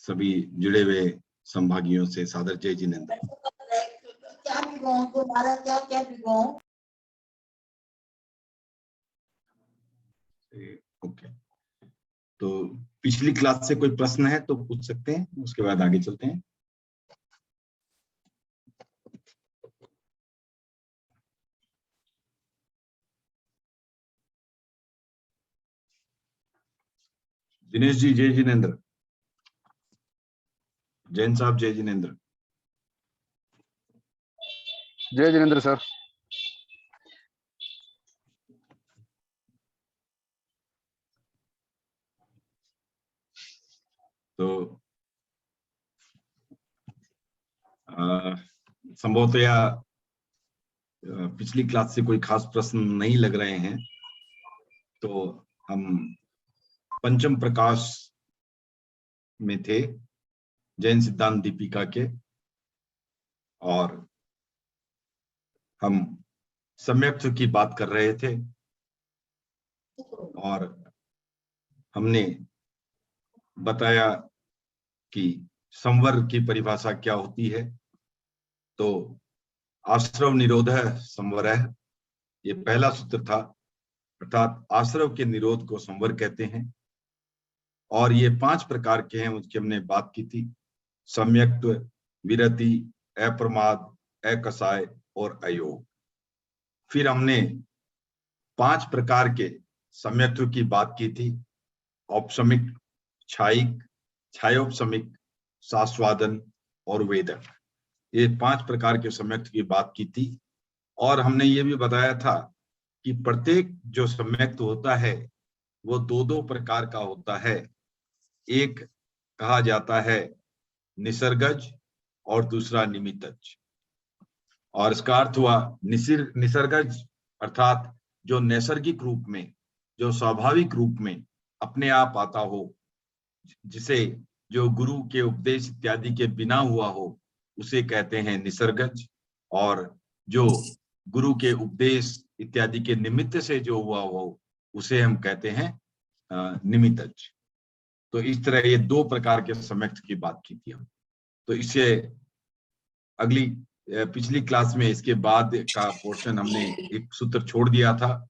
सभी जुड़े हुए संभागियों से सादर जय जिनेंद्र। ओके, तो पिछली क्लास से कोई प्रश्न है तो पूछ सकते हैं, उसके बाद आगे चलते हैं। दिनेश जी जय जिनेंद्र, जैन साहब जय जिनेंद्र। जय जिनेंद्र सर। तो संभवतया पिछली क्लास से कोई खास प्रश्न नहीं लग रहे हैं, तो हम पंचम प्रकाश में थे जैन सिद्धांत दीपिका के, और हम सम्यक्त की बात कर रहे थे और हमने बताया कि संवर की परिभाषा क्या होती है। तो आश्रव निरोध संवर, ये पहला सूत्र था, अर्थात आश्रव के निरोध को संवर कहते हैं। और ये 5 प्रकार के हैं, उसकी हमने बात की थी, सम्यक्त्व, विरति, अप्रमाद, अकसाय और अयोग। फिर हमने 5 प्रकार के सम्यक्त्व की बात की थी, औपशमिक, छायिक, छायोपशमिक, सास्वादन और वेदक। ये 5 प्रकार के सम्यक्त्व की बात की थी। और हमने ये भी बताया था कि प्रत्येक जो सम्यक्त्व होता है वो 2-2 प्रकार का होता है। एक कहा जाता है निसर्गज और दूसरा निमित्तज। और इसका अर्थ हुआ निसर्गज अर्थात जो नैसर्गिक रूप में, जो स्वाभाविक रूप में अपने आप आता हो, जिसे जो गुरु के उपदेश इत्यादि के बिना हुआ हो, उसे कहते हैं निसर्गज। और जो गुरु के उपदेश इत्यादि के निमित्त से जो हुआ हो, उसे हम कहते हैं निमित्तज। तो इस तरह ये 2 प्रकार के सम्यक्त की बात की थी हम। तो इससे अगली पिछली क्लास में इसके बाद का पोर्शन हमने एक सूत्र छोड़ दिया था,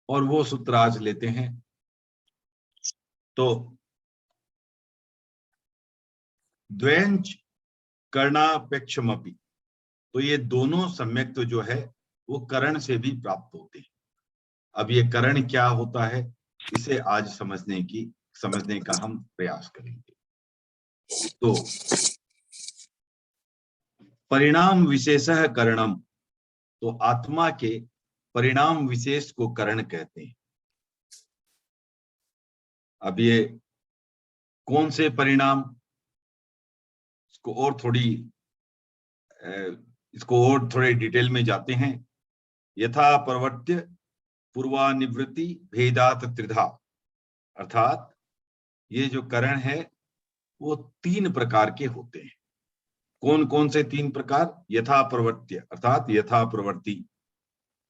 और वो सूत्र आज लेते हैं। तो द्वैंच कर्णापेक्षमपि, तो ये दोनों सम्यक्त जो है वो करण से भी प्राप्त होते हैं। अब ये करण क्या होता है, इसे आज समझने का हम प्रयास करेंगे। तो परिणाम विशेषः करणम, तो आत्मा के परिणाम विशेष को करण कहते हैं। अब ये कौन से परिणाम, इसको और थोड़े डिटेल में जाते हैं। यथा प्रवर्त्य पूर्वानिवृत्ति भेदात त्रिधा, अर्थात ये जो करण है वो 3 प्रकार के होते हैं। कौन कौन से 3 प्रकार? यथा प्रवर्त्य अर्थात यथा प्रवृत्ति,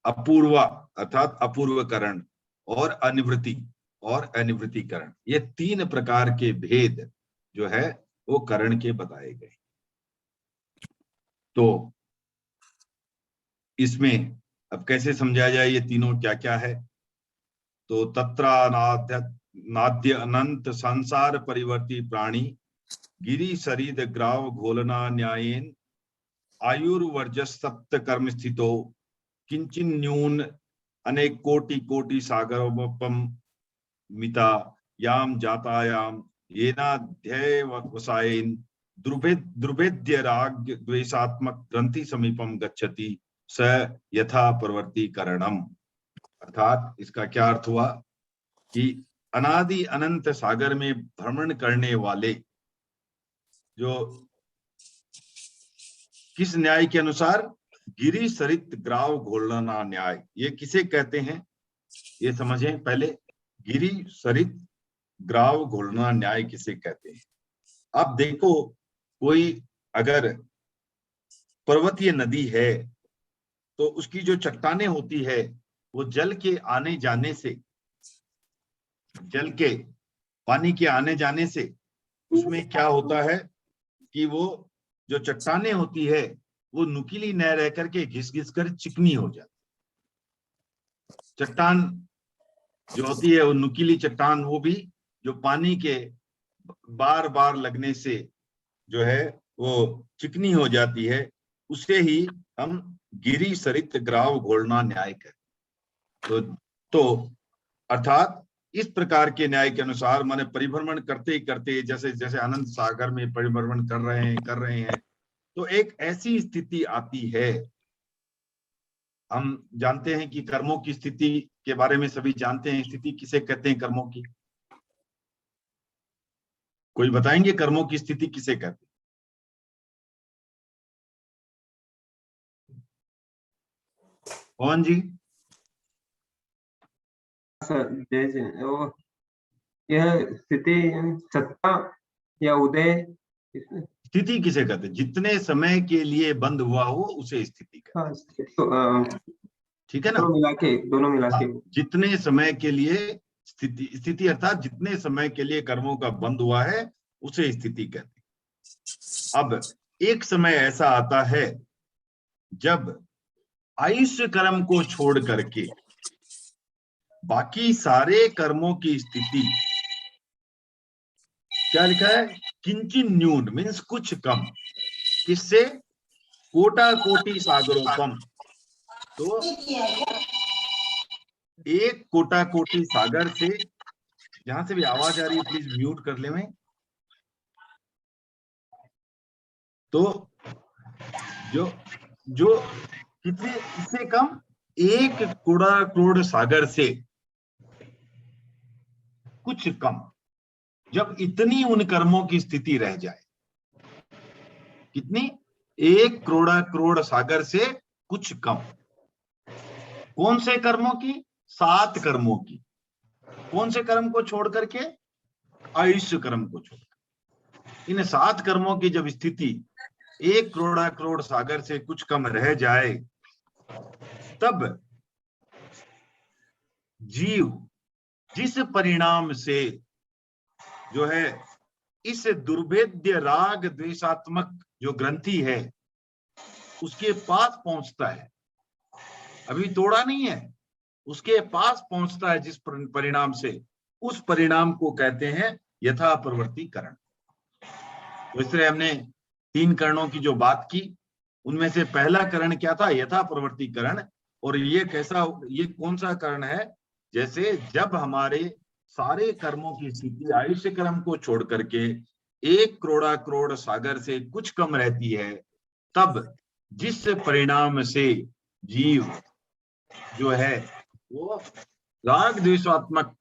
अपूर्वा अर्थात अपूर्व करण, और अनिवृत्ति और अनिवृत्तिकरण। ये 3 प्रकार के भेद जो है वो करण के बताए गए। तो इसमें अब कैसे समझा जाए ये तीनों क्या क्या है। तो नाद्य अनंत संसार परिवर्ती प्राणी गिरि शरीर ग्राव घोलना न्यायेन आयुर्वर्जस सप्त कर्म स्थितो किंचिन न्यून अनेक कोटि कोटि सागरोपम मिता याम जातायाम येनाध्याय वसायेन द्रुभेद्य राग द्वेषात्मक ग्रंथि समीपम गच्छति स यथा प्रवर्ति करणम। अर्थात इसका क्या अर्थ हुआ कि अनादि अनंत सागर में भ्रमण करने वाले जो किस न्याय के अनुसार, गिरि सरित ग्राव घोलना न्याय, ये किसे कहते हैं ये समझें पहले। गिरि सरित ग्राव घोलना न्याय किसे कहते हैं। अब देखो, कोई अगर पर्वतीय नदी है तो उसकी जो चट्टानें होती है वो जल के आने जाने से, जल के पानी के आने जाने से उसमें क्या होता है कि वो जो चट्टाने होती है वो नुकीली न रह करके घिस घिस कर चिकनी हो जाती। चट्टान जो होती है वो नुकीली चट्टान, वो भी जो पानी के बार बार लगने से जो है वो चिकनी हो जाती है, उसे ही हम गिरी सरित ग्राव घोलना न्याय कहते। तो अर्थात इस प्रकार के न्याय के अनुसार माने परिभ्रमण करते ही करते, जैसे जैसे अनंत सागर में परिभ्रमण कर रहे हैं, तो एक ऐसी स्थिति आती है। हम जानते हैं कि कर्मों की स्थिति के बारे में सभी जानते हैं। स्थिति किसे कहते हैं कर्मों की? कोई बताएंगे कर्मों की स्थिति किसे कहते हैं? कौन जी? सर जय जी, वो यह स्थिति सत्ता या उदय, स्थिति किसे कहते हैं? जितने समय के लिए बंद हुआ हो उसे स्थिति कहते हैं। तो ठीक है ना? दोनों मिला के जितने समय के लिए स्थिति अर्थात जितने समय के लिए कर्मों का बंद हुआ है उसे स्थिति कहते हैं। अब एक समय ऐसा आता है जब आयुष्य कर्म को छोड़ करके बाकी सारे कर्मों की स्थिति, क्या लिखा है? किंचिन न्यून मीन्स कुछ कम, किससे? कोटा कोटि सागरोपम। तो एक कोटा कोटि सागर से, जहां से भी आवाज आ रही है प्लीज म्यूट कर ले। मैं तो जो जो कितने, इससे कम एक करोड़ सागर से कुछ कम, जब इतनी उन कर्मों की स्थिति रह जाए। कितनी? एक करोड़ सागर से कुछ कम। कौन से कर्मों की? 7 कर्मों की। कौन से कर्म को छोड़ करके? आयुष्य कर्म को छोड़। इन 7 कर्मों की जब स्थिति एक करोड़ सागर से कुछ कम रह जाए, तब जीव जिस परिणाम से जो है इस दुर्भेद्य राग द्वेषात्मक जो ग्रंथि है उसके पास पहुंचता है, अभी तोड़ा नहीं है, उसके पास पहुंचता है जिस परिणाम से, उस परिणाम को कहते हैं यथा प्रवृत्तिकरण। तो इस तरह हमने 3 करणों की जो बात की, उनमें से पहला करण क्या था? यथा प्रवृत्तिकरण। और ये कैसा, ये कौन सा करण है? जैसे जब हमारे सारे कर्मों की स्थिति आयुष्य कर्म को छोड़ करके एक करोड़ सागर से कुछ कम रहती है, तब जिस परिणाम से जीव जो है वो राग द्वेषात्मक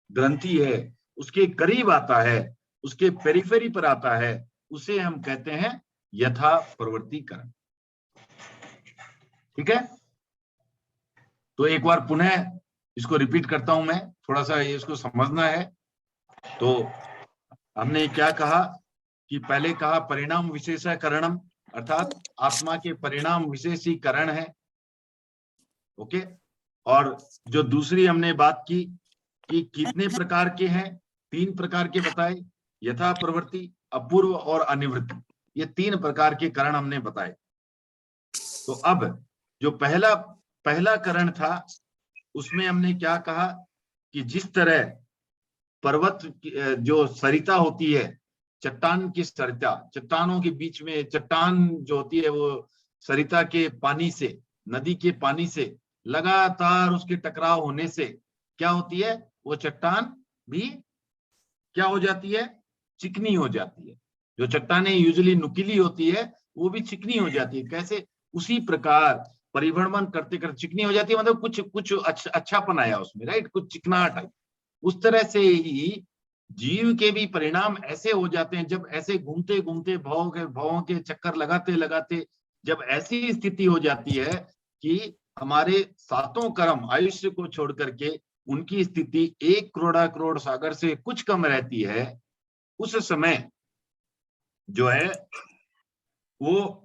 ग्रंथि है उसके करीब आता है, उसके पेरिफेरी पर आता है, उसे हम कहते हैं यथा प्रवृत्तिकरण। ठीक है? तो एक बार पुनः इसको रिपीट करता हूं मैं, थोड़ा सा इसको समझना है। तो हमने क्या कहा कि पहले कहा परिणाम विशेषीकरणम, अर्थात आत्मा के परिणाम विशेषीकरण है। ओके। और जो दूसरी हमने बात की कि कितने प्रकार के हैं? 3 प्रकार के बताए, यथा प्रवृत्ति, अपूर्व और अनिवृत्ति। ये 3 प्रकार के करण हमने बताए। तो अब जो पहला करण था उसमें हमने क्या कहा कि जिस तरह पर्वत जो सरिता होती है, चट्टान की सरिता, चट्टानों के बीच में चट्टान जो होती है वो सरिता के पानी से, नदी के पानी से लगातार उसके टकराव होने से क्या होती है? वो चट्टान भी क्या हो जाती है? चिकनी हो जाती है। जो चट्टानें यूजुअली नुकीली होती है वो भी चिकनी हो जाती है। कैसे? उसी प्रकार परिभ्रमण करते करते चिकनी हो जाती है, मतलब कुछ कुछ अच्छापन आया उसमें, राइट, कुछ चिकनाहट आई। उस तरह से ही जीव के भी परिणाम ऐसे हो जाते हैं, जब ऐसे घूमते घूमते भावों के चक्कर लगाते लगाते जब ऐसी स्थिति हो जाती है कि हमारे 7 कर्म आयुष्य को छोड़ करके उनकी स्थिति एक करोड़ सागर से कुछ कम रहती है, उस समय जो है वो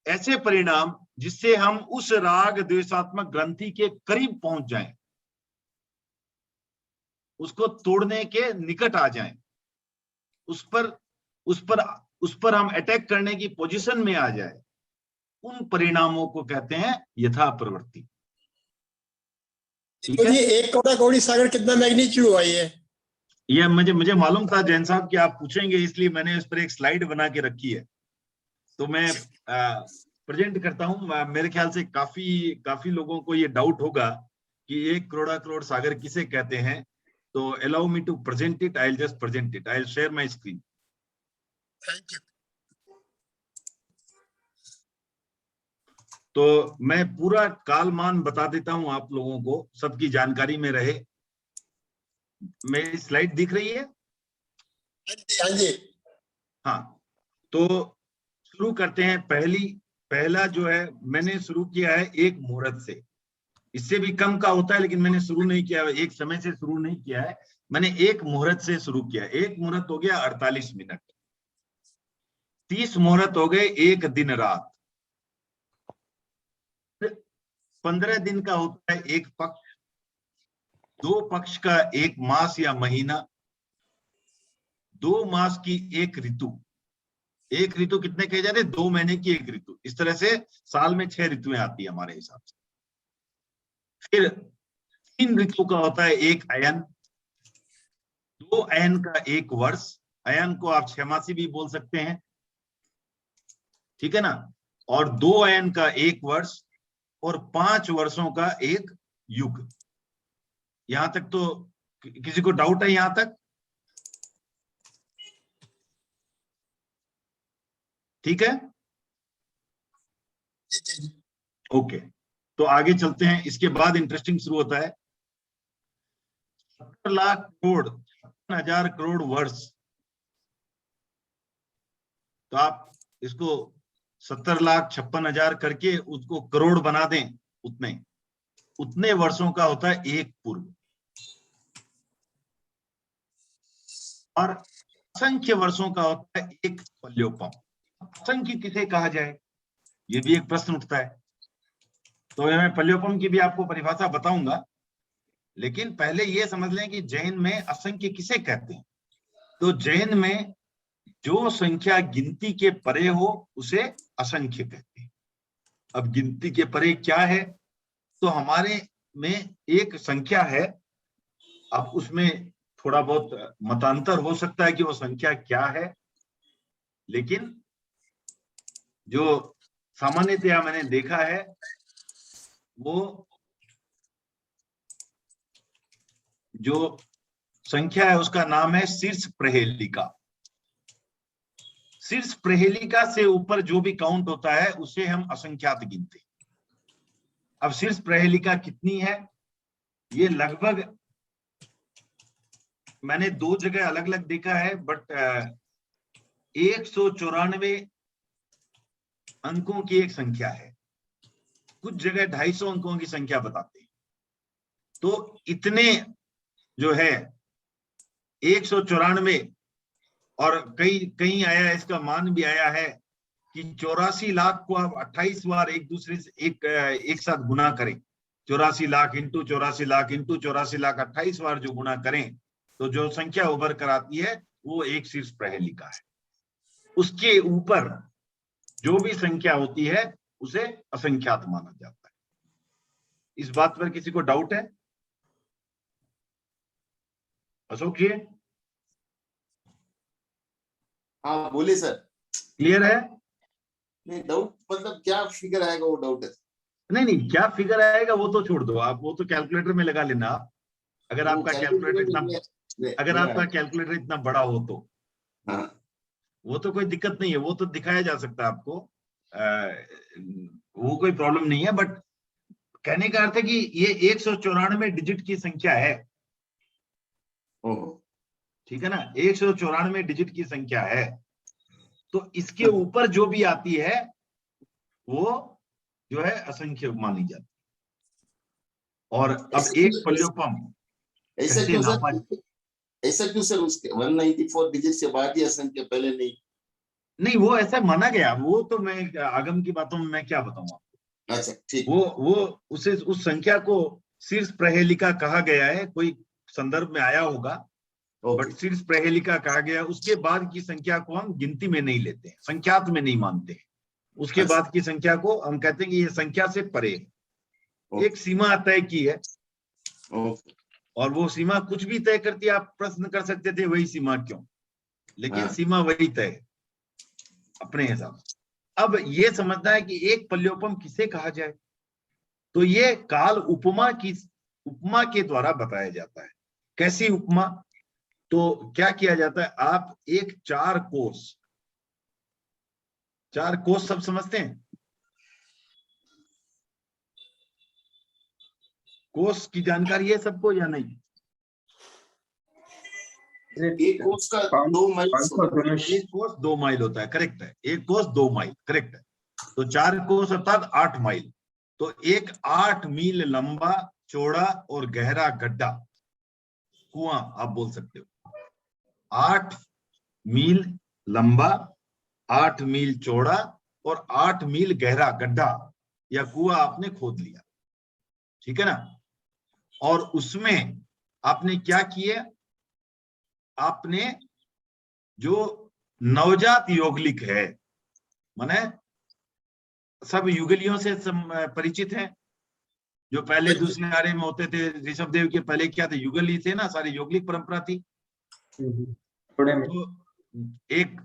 ऐसे परिणाम जिससे हम उस राग द्वेषात्मक ग्रंथि के करीब पहुंच जाएं, उसको तोड़ने के निकट आ जाएं, उस पर हम अटैक करने की पोजीशन में आ जाए, उन परिणामों को कहते हैं यथा प्रवृत्ति। ठीक तो है, ये एक करोड़ कौड़ी सागर कितना मैग्नीट्यूड हुआ ये मुझे मालूम था जैन साहब कि आप पूछेंगे, इसलिए मैंने इस पर एक स्लाइड बना के रखी है, तो मैं प्रेजेंट करता हूं। मेरे ख्याल से काफी लोगों को ये डाउट होगा कि 1 करोड़ सागर किसे कहते हैं। तो allow me to present it, I will just present it, I will share my screen. Thank you. तो मैं पूरा कालमान बता देता हूं आप लोगों को, सबकी जानकारी में रहे। मेरी स्लाइड दिख रही है? हाँ जी। हाँ, तो शुरू करते हैं। पहला जो है मैंने शुरू किया है 1 मुहूर्त से, इससे भी कम का होता है लेकिन मैंने शुरू नहीं किया है, एक समय से शुरू नहीं किया है, मैंने 1 मुहूर्त से शुरू किया। 1 मुहूर्त हो गया 48 मिनट, 30 मुहूर्त हो गए 1 दिन रात, 15 दिन का होता है 1 पक्ष, 2 पक्ष का 1 मास या महीना, 2 मास की 1 ऋतु। 1 ऋतु कितने कहे जाते हैं? 2 महीने की 1 ऋतु। इस तरह से साल में 6 ऋतुएं आती है हमारे हिसाब से। फिर 3 ऋतु का होता है 1 अयन, 2 अयन का 1 वर्ष। अयन को आप 6 मासी भी बोल सकते हैं, ठीक है ना। और 2 अयन का 1 वर्ष और 5 वर्षों का 1 युग। यहां तक तो किसी को डाउट है? यहां तक ठीक है? ओके, तो आगे चलते हैं। इसके बाद इंटरेस्टिंग शुरू होता है। 70 लाख करोड़ 56,000 करोड़ वर्ष। तो आप इसको 70,56,000 करके उसको करोड़ बना दें, उतने वर्षों का होता है 1 पूर्व। और असंख्य वर्षों का होता है 1 पल्योपम। असंख्य किसे कहा जाए, ये भी एक प्रश्न उठता है। तो मैं पल्योपम की भी आपको परिभाषा बताऊंगा, लेकिन पहले ये समझ लें कि जैन में असंख्य किसे कहते हैं। तो जैन में जो संख्या गिनती के परे हो उसे असंख्य कहते हैं। अब गिनती के परे क्या है? तो हमारे में एक संख्या है, अब उसमें थोड़ा बहुत मतांतर हो सकता है कि वो संख्या क्या है, लेकिन जो सामान्यतया मैंने देखा है वो जो संख्या है उसका नाम है शीर्ष प्रहेलिका। शीर्ष प्रहेलिका से ऊपर जो भी काउंट होता है उसे हम असंख्यात गिनते हैं। अब शीर्ष प्रहेलिका कितनी है? ये लगभग मैंने 2 जगह अलग अलग देखा है, बट 194 अंकों की एक संख्या है, कुछ जगह 250 अंकों की संख्या बताते हैं। तो इतने जो है 194, और कहीं आया, इसका मान भी आया है कि 84 लाख को आप 28 बार एक दूसरे से एक साथ गुना करें। 84 लाख इंटू 84 लाख इंटू 84 लाख 28 बार जो गुना करें तो जो संख्या उभर कर आती है वो एक शीर्ष प्रहेलिका है। उसके ऊपर जो भी संख्या होती है उसे असंख्यात माना जाता है। इस बात पर किसी को डाउट है? अशोक जी, हाँ बोलिए सर। क्लियर है? नहीं डाउट मतलब क्या फिगर आएगा वो डाउट है। नहीं, क्या फिगर आएगा वो तो छोड़ दो आप, वो तो कैलकुलेटर में लगा लेना आप। अगर आपका कैलकुलेटर इतना बड़ा हो तो हाँ। वो तो कोई दिक्कत नहीं है, वो तो दिखाया जा सकता है आपको, वो कोई प्रॉब्लम नहीं है। बट कहने का अर्थ है कि ये 194 डिजिट की संख्या है, ठीक है ना। 194 डिजिट की संख्या है, तो इसके ऊपर जो भी आती है वो जो है असंख्य मानी जाती है। और अब एक पल्योपम ऐसा क्यों सर? ऐसा क्यों सर? उसके 194 डिजिट से बाद ही असंख्य, पहले नहीं? वो ऐसा माना गया, वो तो मैं आगम की बातों में मैं क्या बताऊं आपको। अच्छा ठीक। वो उस संख्या को शीर्ष प्रहेलिका कहा गया है, कोई संदर्भ में आया होगा, बट शीर्ष प्रहेलिका कहा गया। उसके बाद की संख्या को हम गिनती में नहीं लेते हैं, संख्यात में नहीं मानते हैं। उसके अच्छा। बाद की संख्या को हम कहते हैं कि ये संख्या से परे है। एक सीमा तय की है और वो सीमा कुछ भी तय करती है। आप प्रश्न कर सकते थे वही सीमा क्यों, लेकिन हाँ। सीमा वही तय है अपने हिसाब से। अब ये समझना है कि एक पल्योपम किसे कहा जाए, तो ये काल उपमा के द्वारा बताया जाता है। कैसी उपमा? तो क्या किया जाता है, आप एक चार कोष सब समझते हैं? कोष की जानकारी है सबको या नहीं? एक कोस का 2 माइल। एक कोष 2 माइल होता है, करेक्ट है। एक कोष 2 माइल, करेक्ट है। तो 4 कोष अर्थात 8 माइल। तो एक 8 मील लंबा, चौड़ा और गहरा गड्ढा, कुआं आप बोल सकते हो। 8 मील लंबा, 8 मील चौड़ा और 8 मील गहरा गड्ढा या कुआं आपने खोद लिया, ठीक है ना। और उसमें आपने क्या किए, आपने जो नवजात यौगलिक है, माने सब युगलियों से परिचित हैं, जो पहले दूसरे आर्य में होते थे। ऋषभदेव के पहले क्या थे, युगल ही थे ना, सारी यौगलिक परंपरा थी। तो एक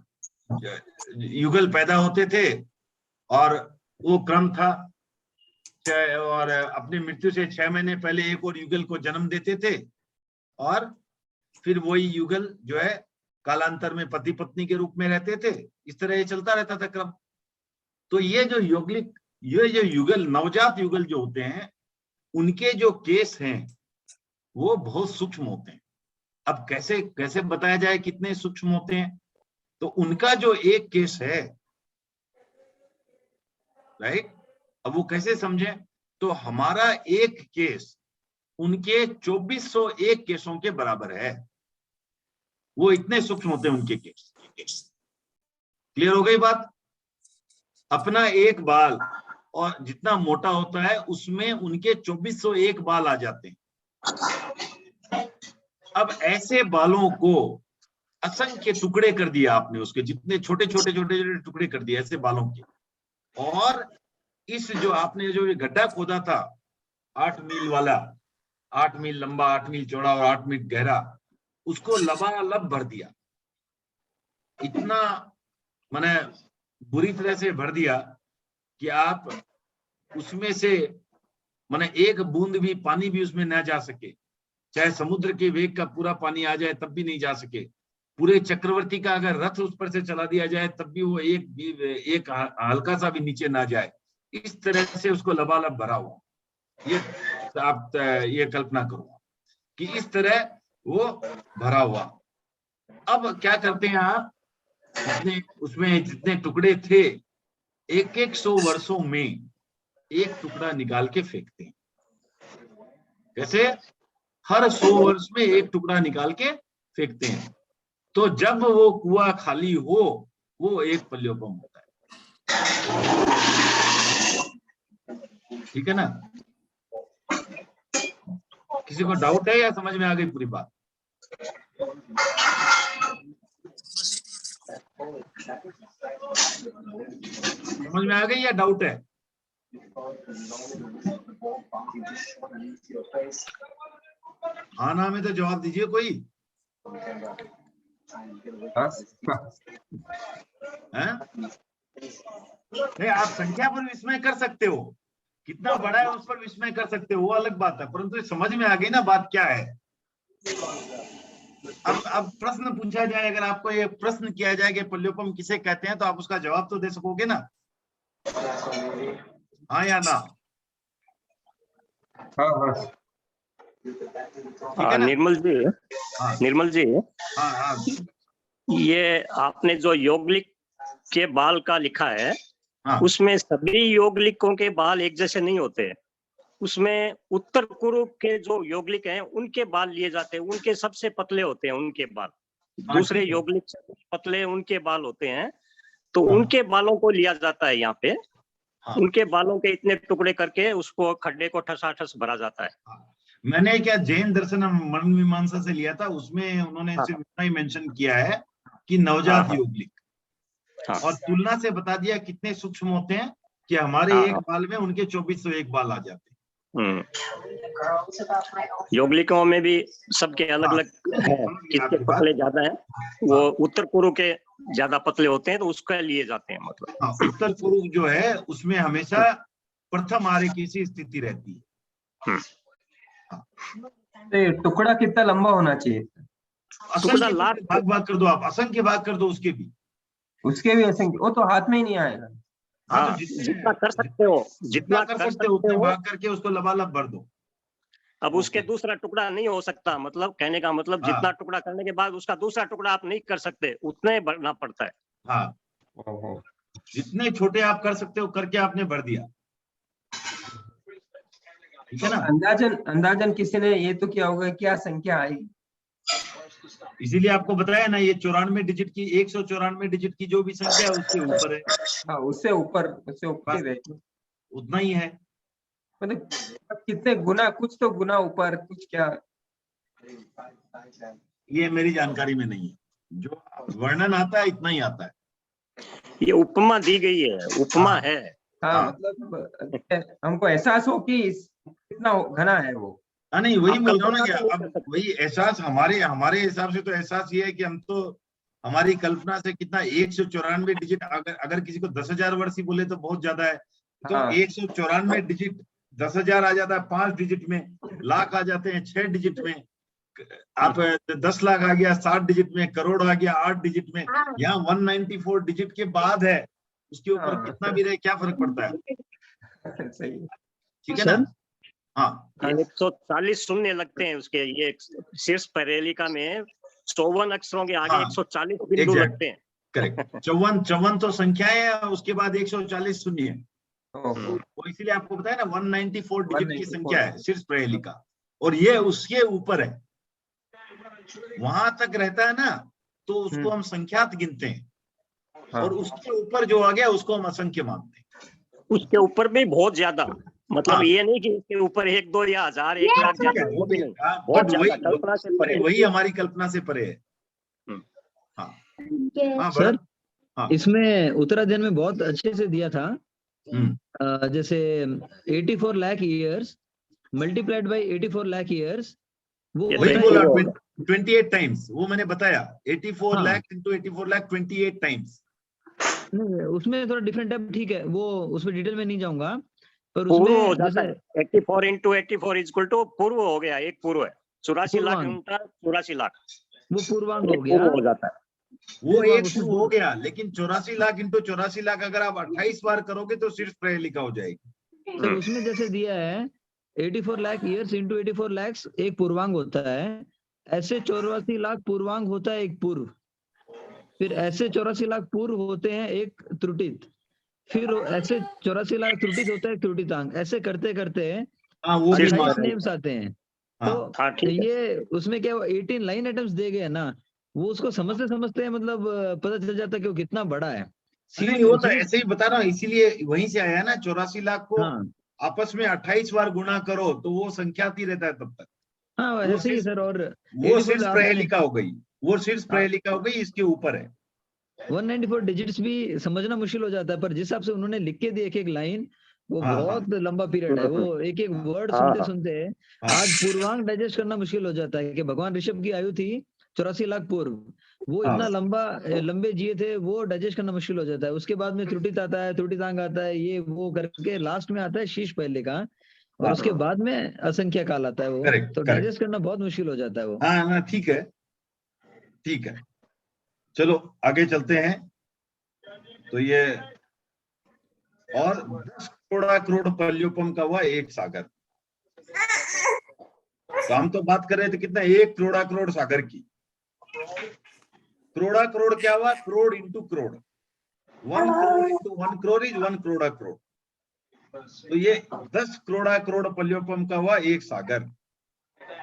युगल पैदा होते थे और वो क्रम था, और अपनी मृत्यु से 6 महीने पहले एक और युगल को जन्म देते थे और फिर वही युगल जो है कालांतर में पति पत्नी के रूप में रहते थे। इस तरह ये चलता रहता था क्रम। तो ये जो यौगलिक, ये जो युगल, नवजात युगल जो होते हैं, उनके जो केस हैं वो बहुत सूक्ष्म होते हैं। अब कैसे कैसे बताया जाए कितने सूक्ष्म होते हैं? तो उनका जो एक केस है, राइट, अब वो कैसे समझें? तो हमारा एक केस उनके 2401 केसों के बराबर है। वो इतने सूक्ष्म होते हैं उनके केस। क्लियर हो गई बात? अपना एक बाल और जितना मोटा होता है उसमें उनके 2401 बाल आ जाते हैं। अब ऐसे बालों को असंख्य टुकड़े कर दिया आपने, उसके जितने छोटे छोटे टुकड़े कर दिए ऐसे बालों के। और इस जो आपने जो गड्ढा खोदा था 8 मील वाला, 8 मील लंबा, 8 मील चौड़ा और 8 मील गहरा, उसको लबालब भर दिया। इतना माने बुरी तरह से भर दिया कि आप उसमें से माने एक बूंद भी पानी भी उसमें ना जा सके। चाहे समुद्र के वेग का पूरा पानी आ जाए तब भी नहीं जा सके। पूरे चक्रवर्ती का अगर रथ उस पर से चला दिया जाए तब भी वो एक हल्का सा भी नीचे ना जाए। इस तरह से उसको लबालब भरा हुआ। ये आप ये कल्पना करो कि इस तरह वो भरा हुआ। अब क्या करते हैं आप, उसमें जितने टुकड़े थे, 100 वर्षों में एक टुकड़ा निकाल के फेंकते हैं। कैसे? हर 100 वर्ष में एक टुकड़ा निकाल के फेंकते हैं। तो जब वो कुआं खाली हो, वो एक पल्योपम होता है। ठीक है ना? किसी को डाउट है या समझ में आ गई पूरी बात? समझ में आ गई या डाउट है? हाँ ना में तो जवाब दीजिए कोई। हैं? नहीं, आप संख्या पर विस्मय कर सकते हो, कितना बड़ा है उस पर विस्मय कर सकते हो, वो अलग बात है, परंतु समझ में आ गई ना बात क्या है। अब प्रश्न पूछा जाए, अगर आपको ये प्रश्न किया जाए कि पल्योपम किसे कहते हैं, तो आप उसका जवाब तो दे सकोगे ना? हाँ या ना? हाँ निर्मल जी, हाँ निर्मल जी, हाँ हाँ, ये आपने जो यौगलिक के बाल का लिखा है, हाँ। उसमें सभी यौगलिकों के बाल एक जैसे नहीं होते। उसमें उत्तर पूर्व के जो यौगलिक हैं उनके बाल लिए जाते हैं, उनके सबसे पतले होते हैं उनके बाल। दूसरे यौगलिक से पतले उनके बाल होते हैं, तो उनके बालों को लिया जाता है यहाँ पे। उनके बालों के इतने टुकड़े करके उसको खड्डे को ठसाठस भरा जाता है। मैंने क्या जैन दर्शन मन मीमांसा से लिया था, उसमें उन्होंने हाँ। सिर्फ इतना ही मेंशन किया है कि नवजात हाँ। योगलिक, हाँ। और तुलना से बता दिया कितने सूक्ष्म होते हैं कि हमारे हाँ, एक हाँ। बाल में उनके 2401 बाल आ जाते हैं। योगलिकों में भी सबके अलग अलग है, किसके पतले ज्यादा है, वो उत्तर पूर्व के ज्यादा पतले होते हैं तो उसका लिए जाते हैं मतलब। हाँ, उत्तर पूर्व जो है उसमें हमेशा प्रथम आर्य की सी स्थिति रहती है। तो ये टुकड़ा कितना लंबा होना चाहिए? असंख्य भाग कर दो, आप असंख्य भाग कर दो उसके भी ऐसे वो तो हाथ में ही नहीं आएगा। हाँ, हाँ, तो जितना कर सकते हो, जितना कर सकते हो उतने हो। भाग करके उसको लबालब भर दो। अब उसके दूसरा टुकड़ा नहीं हो सकता, मतलब कहने का मतलब हाँ। जितना टुकड़ा करने के बाद उसका दूसरा टुकड़ा आप नहीं कर सकते, उतना ही भरना पड़ता है। हाँ, जितने छोटे आप कर सकते हो करके आपने भर दिया, ठीक है ना। अंदाजन किसी ने ये तो किया होगा, क्या संख्या आएगी? इसीलिए आपको बताया ना, ये 94 डिजिट की, 194 डिजिट की जो भी संख्या है उसके ऊपर है। हाँ, उससे ऊपर ही रहेगी। उतना ही है, मतलब कितने गुना, कुछ तो गुना ऊपर, कुछ क्या? ये मेरी जानकारी में नहीं है, जो वर्णन आता है इतना ही आता है। ये उपमा दी गई है, उपमा हाँ। है। हाँ, मतलब हमको एहसास हो कि कितना घना है वो। हाँ, नहीं वही आप बोल रहा हूँ ना कि कल्पना तो नहीं अब कर सकते। वही एहसास हमारे हिसाब से तो एहसास ये है कि हम तो हमारी कल्पना से कितना 194 डिजिट, अगर किसी को 10,000 वर्ष ही बोले तो बहुत ज्यादा है, तो हाँ। 194 डिजिट 10,000 आ जाता है 5 डिजिट में, लाख आ जाते हैं 6 डिजिट में, आप 10 लाख आ गया 7 डिजिट में, करोड़ आ गया 8 डिजिट में, यहाँ 194 डिजिट के बाद है, उसके ऊपर हाँ। कितना भी रहे क्या फर्क पड़ता है, सही है। ठीक है ना। हाँ, 140 शून्य लगते हैं उसके, ये शीर्ष परेलिका में 54 अक्षरों के आगे हाँ, 140 बिंदु exact, लगते हैं। करेक्ट। 54 तो संख्याएं है, उसके बाद 140 शून्य है, ओहो। वो इसीलिए आपको बताया ना 194 डिजिट की 194 संख्या है शीर्ष परेलिका, और ये उसके ऊपर है, वहां तक रहता है ना, तो उसको हम संख्यात गिनते हैं, हाँ। और उसके ऊपर जो आ गया उसको हम असंख्य मानते हैं। उसके ऊपर भी बहुत ज्यादा, मतलब हाँ। ये नहीं कि इसके ऊपर 1, 2 या 1000, 1 लाख ठीक है, जैसा, वो भी नहीं, हाँ, बहुत but ज्यादा, कल्पना से परे। वही हमारी कल्पना से परे है। हाँ, हाँ सर, भरत। हाँ। इसमें उत्तराध्ययन में बहुत अच्छे से दिया था, जैसे 84 lakh years multiplied by 84 lakh years, वो वही होता बोला है 28 टाइम्स, वो मैंने बताया 84 हाँ। Lakh into 84 lakh 28 times. नहीं, उसमें थोड़ा डिफरेंट है, ठीक है, वो उसमें डिटेल में नहीं जाऊंगा, पर पूर्व हो उसमें जाता जैसे है, 84 इंटू 84 इक्वल टू पूर्व हो गया, एक पूर्व है, 84 लाख पूर्वांग। उनका 84 लाख, वो पूर्वांग एक हो गया, पूर्व हो जाता है। वो एक उसमें पूर्व हो गया, लेकिन 84 लाख इंटू 84 लाख अगर आप 28 बार करोगे तो शीर्ष परेलिका हो जाएगी। तो उसमें जैसे दिया है 84 लाख ईयर्स इंटू 84 लाख एक पूर्वांग होता है, ऐसे 84 लाख पूर्वांग होता है एक पूर्व, फिर ऐसे 84 लाख पूर्व होते हैं एक त्रुटित, फिर ऐसे 84 लाख त्रुटित होता है एक त्रुटितांग, ऐसे करते करते हाँ, वो भी 28 नेम्स आते हैं। हाँ, तो हाँ, ठीक है। ये उसमें क्या 18 लाइन आइटम्स दे गए ना, वो उसको समझते समझते मतलब पता चल जाता है कि वो कितना बड़ा है। नहीं, वो तो ऐसे ही बता रहा हूँ, इसीलिए वहीं से आया ना, 84 लाख को हाँ आपस में 28 बार गुणा करो तो वो संख्यात ही रहता है तब तक। हाँ, वो ऐसे ही सर। और वो शीर्ष परेलिका हो गई, वो शीर्ष परेलिका हो गई, इसके ऊपर है। 194 डिजिट्स भी समझना मुश्किल हो जाता है, पर जिस हिसाब से उन्होंने लिख के दिए एक एक लाइन, वो हाँ, बहुत लंबा पीरियड है, वो एक एक वर्ड सुनते सुनते आज पूर्वांग डाइजेस्ट करना मुश्किल हो जाता है कि भगवान ऋषभ की आयु थी 84 लाख पूर्व, वो इतना लंबे जिए थे, वो डाइजेस्ट करना मुश्किल हो जाता है। उसके बाद में त्रुटित आता है, त्रुटितांग आता है, ये वो करके लास्ट में आता है शीश पहले का, और उसके बाद में असंख्य काल आता है, वो तो डाइजेस्ट करना बहुत मुश्किल हो जाता है वो। हाँ ना, ठीक है, ठीक है, चलो आगे चलते हैं। तो ये और 10 करोड़ पल्योपम का हुआ एक सागर, तो हम तो बात कर रहे थे कितना, 1 करोड़ सागर की। करोड़ क्या हुआ, crore into crore, 1 crore into 1 crore is 1 crore. तो ये 10 करोड़ पल्योपम का हुआ एक सागर।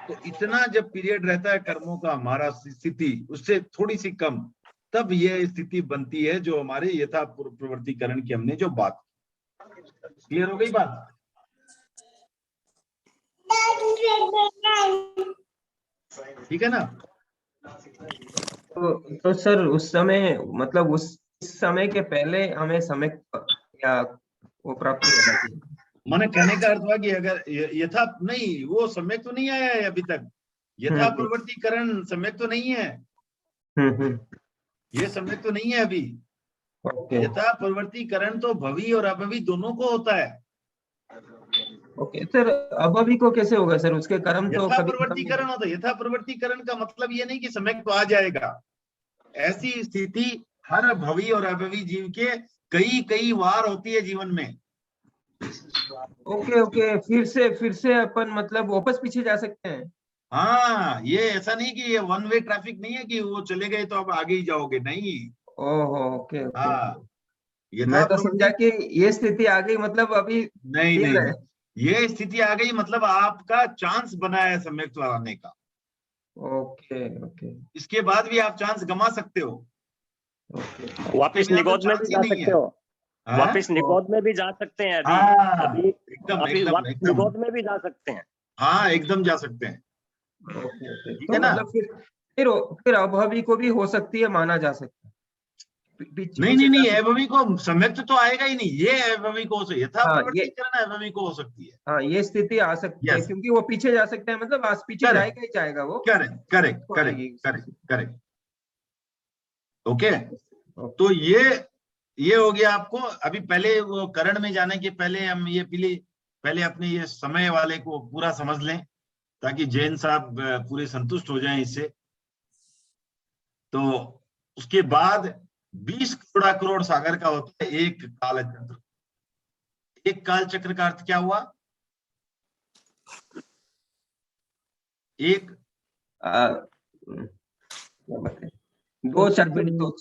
तो इतना जब पीरियड रहता है कर्मों का हमारा स्थिति उससे थोड़ी सी कम, तब ये स्थिति बनती है जो हमारे यथा प्रवृत्तिकरण की हमने जो बात, क्लियर हो गई बात। ठीक है ना? तो सर उस समय मतलब उस समय के पहले हमें समय या वो प्राप्त हो जाती है। मैंने कहने का अर्थ हुआ कि अगर यथा नहीं, वो सम्यक तो नहीं आया है अभी तक, यथा प्रवर्तीकरण सम्यक तो नहीं है, ये सम्यक तो नहीं है अभी। ओके यथा प्रवर्तीकरण तो भवी और अभवी दोनों को होता है। ओके सर, अभवी को कैसे होगा सर? उसके कर्म तो यथा कभी प्रवर्तीकरण होता है। यथा प्रवर्तीकरण का मतलब ये नहीं कि सम्यक तो आ जाएगा, ऐसी स्थिति हर भवी और अभवी जीव के कई कई बार होती है जीवन में। ओके ओके, फिर से अपन मतलब वापस पीछे जा सकते हैं। हाँ, ये ऐसा नहीं कि ये वन वे ट्रैफिक नहीं है कि वो चले गए तो अब आगे ही जाओगे, नहीं। ओहो ओके ओके, हाँ, मैं यथा तो समझा प्रवृत्ति, कि ये स्थिति आ गई मतलब अभी नहीं दिन नहीं, है। ये स्थिति आ गई मतलब आपका चांस बना है सम्यक तो आने का। ओके ओके इसके बाद भी आप चांस गंवा सकते हो। ओके वापिस इसके बिना तो निगोद में भी चांस ही जा नहीं सकते है। हो, हाँ? वापिस निगोद में भी जा सकते हैं अभी। हाँ, अभी एकदम अभी एकदम वापिस एकदम, निगोद में भी जा सकते हैं। हाँ एकदम जा सकते हैं। ओके ओके, ठीक तो है ना? मतलब फिर अभवी को भी हो सकती है, माना जा सकता है। नहीं नहीं नहीं, अभवी को सम्यक तो आएगा ही नहीं, ये अभवी को यथा हाँ, प्रवर्तीकरण अभवी को हो सकती है। हाँ ये स्थिति आ सकती है Yes. क्योंकि वो पीछे जा सकते हैं, मतलब आज पीछे Correct. जाएगा ही जाएगा वो। करेक्ट करेक्ट तो करेक्ट आएगी। Correct correct, okay. ओके। तो ये हो गया आपको। अभी पहले वो करण में जाने के पहले हम ये पहले अपने ये समय वाले को पूरा समझ लें, ताकि जैन साहब पूरे संतुष्ट हो जाएं इससे। तो उसके बाद 20 करोड़ सागर का होता है एक काल चक्र। एक काल चक्र का अर्थ क्या हुआ? एक क्या बताएं? दो चक्र, दो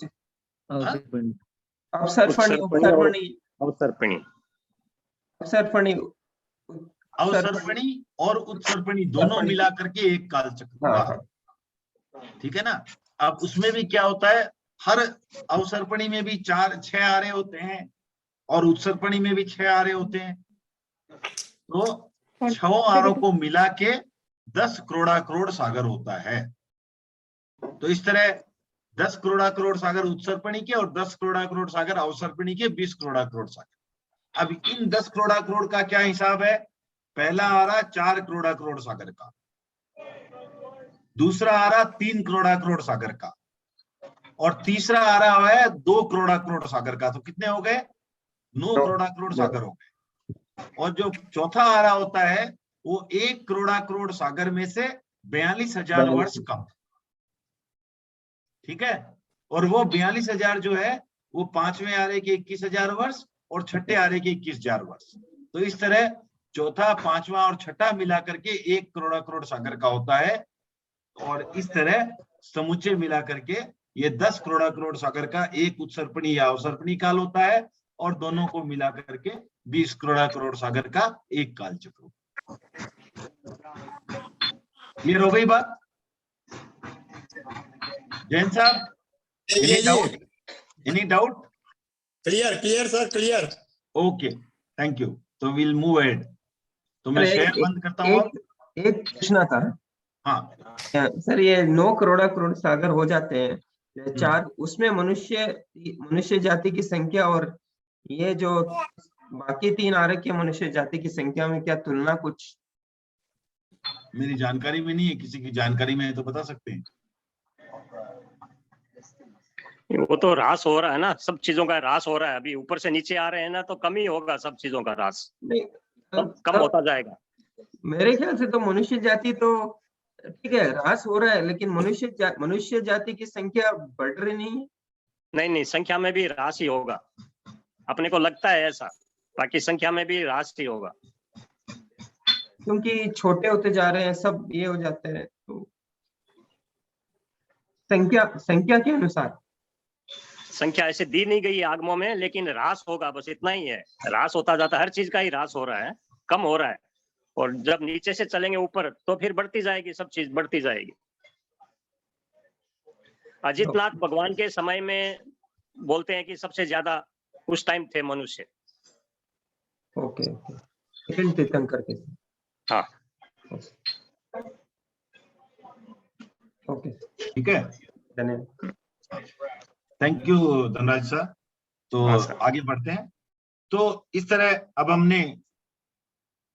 अवसर्पिणी, अवसर्पणी अवसर्पणी अवसर्पिणी, अवसर्पणी अवसर्पणी और उत्सर्पणी दोनों मिला करके एक काल चक्र हाँ हुआ। हाँ ठीक है ना? अब उसमें भी क्या होता है, हर अवसर्पणी में भी 6 आरे होते हैं और उत्सर्पणी में भी 6 आरे होते हैं। तो 6 आरों को मिला के 10 करोड़ सागर होता है। तो इस तरह 10 करोड़ सागर उत्सर्पणी के और 10 करोड़ सागर अवसर्पणी के 20 करोड़ सागर। अब इन 10 करोड़ का क्या हिसाब है? पहला आ रहा 4 करोड़ सागर का, दूसरा आ रहा 3 करोड़ सागर का, और तीसरा आ रहा है 2 करोड़ सागर का। तो कितने हो गए? 9 करोड़ सागर हो गए। और जो चौथा आ रहा होता है वो 1 करोड़ सागर में से 42,000 वर्ष कम। ठीक है? और वो 42,000 जो है वो 5वें आरे के 21,000 वर्ष और छठे आरे के 21,000 वर्ष। तो इस तरह चौथा, 5वां और छठा मिला करके 1 करोड़ सागर का होता है। और इस तरह समुच्चय मिला करके ये 10 करोड़ सागर का एक उत्सर्पणी या अवसर्पणी काल होता है, और दोनों को मिला करके 20 करोड़ सागर का एक काल चक्र। क्लियर हो गई बात? जैन साहब, any doubt? Clear clear sir, clear. Okay, thank you. तो विल मूव अहेड। तो मैं शेयर बंद करता हूँ। एक पूछना था। हाँ सर, ये 9 करोड़ सागर हो जाते हैं 4, उसमें मनुष्य जाति की संख्या और ये जो बाकी 3 आरे के मनुष्य जाति की संख्या में क्या तुलना कुछ? मेरी जानकारी में नहीं है, किसी की जानकारी में है तो बता सकते हैं। वो तो ह्रास हो रहा है ना, सब चीजों का ह्रास हो रहा है। अभी ऊपर से नीचे आ रहे हैं ना, तो कम ही होगा सब चीजों का ह्रास, कम होता जाएगा। मेरे ख्याल से तो मनुष्य जाति तो ठीक है, ह्रास हो रहा है, लेकिन मनुष्य जाति की संख्या बढ़ रही नहीं है। नहीं, संख्या में भी ह्रास ही होगा, अपने को लगता है ऐसा, बाकी संख्या में भी ह्रास ही होगा, क्योंकि छोटे होते जा रहे हैं, सब ये हो जाते हैं। तो संख्या के अनुसार संख्या ऐसे दी नहीं गई आगमों में, लेकिन ह्रास होगा, बस इतना ही है। ह्रास होता जाता है, हर चीज का ही ह्रास हो रहा है, कम हो रहा है। और जब नीचे से चलेंगे ऊपर तो फिर बढ़ती जाएगी, सब चीज बढ़ती जाएगी। अजितनाथ भगवान के समय में बोलते हैं कि सबसे ज्यादा उस टाइम थे मनुष्य। ओके, तीर्थंकर के। हाँ, ओके, ठीक है, धन्यवाद। Thank you Dhanraj sir. तो हाँ सर। आगे बढ़ते हैं। तो इस तरह अब हमने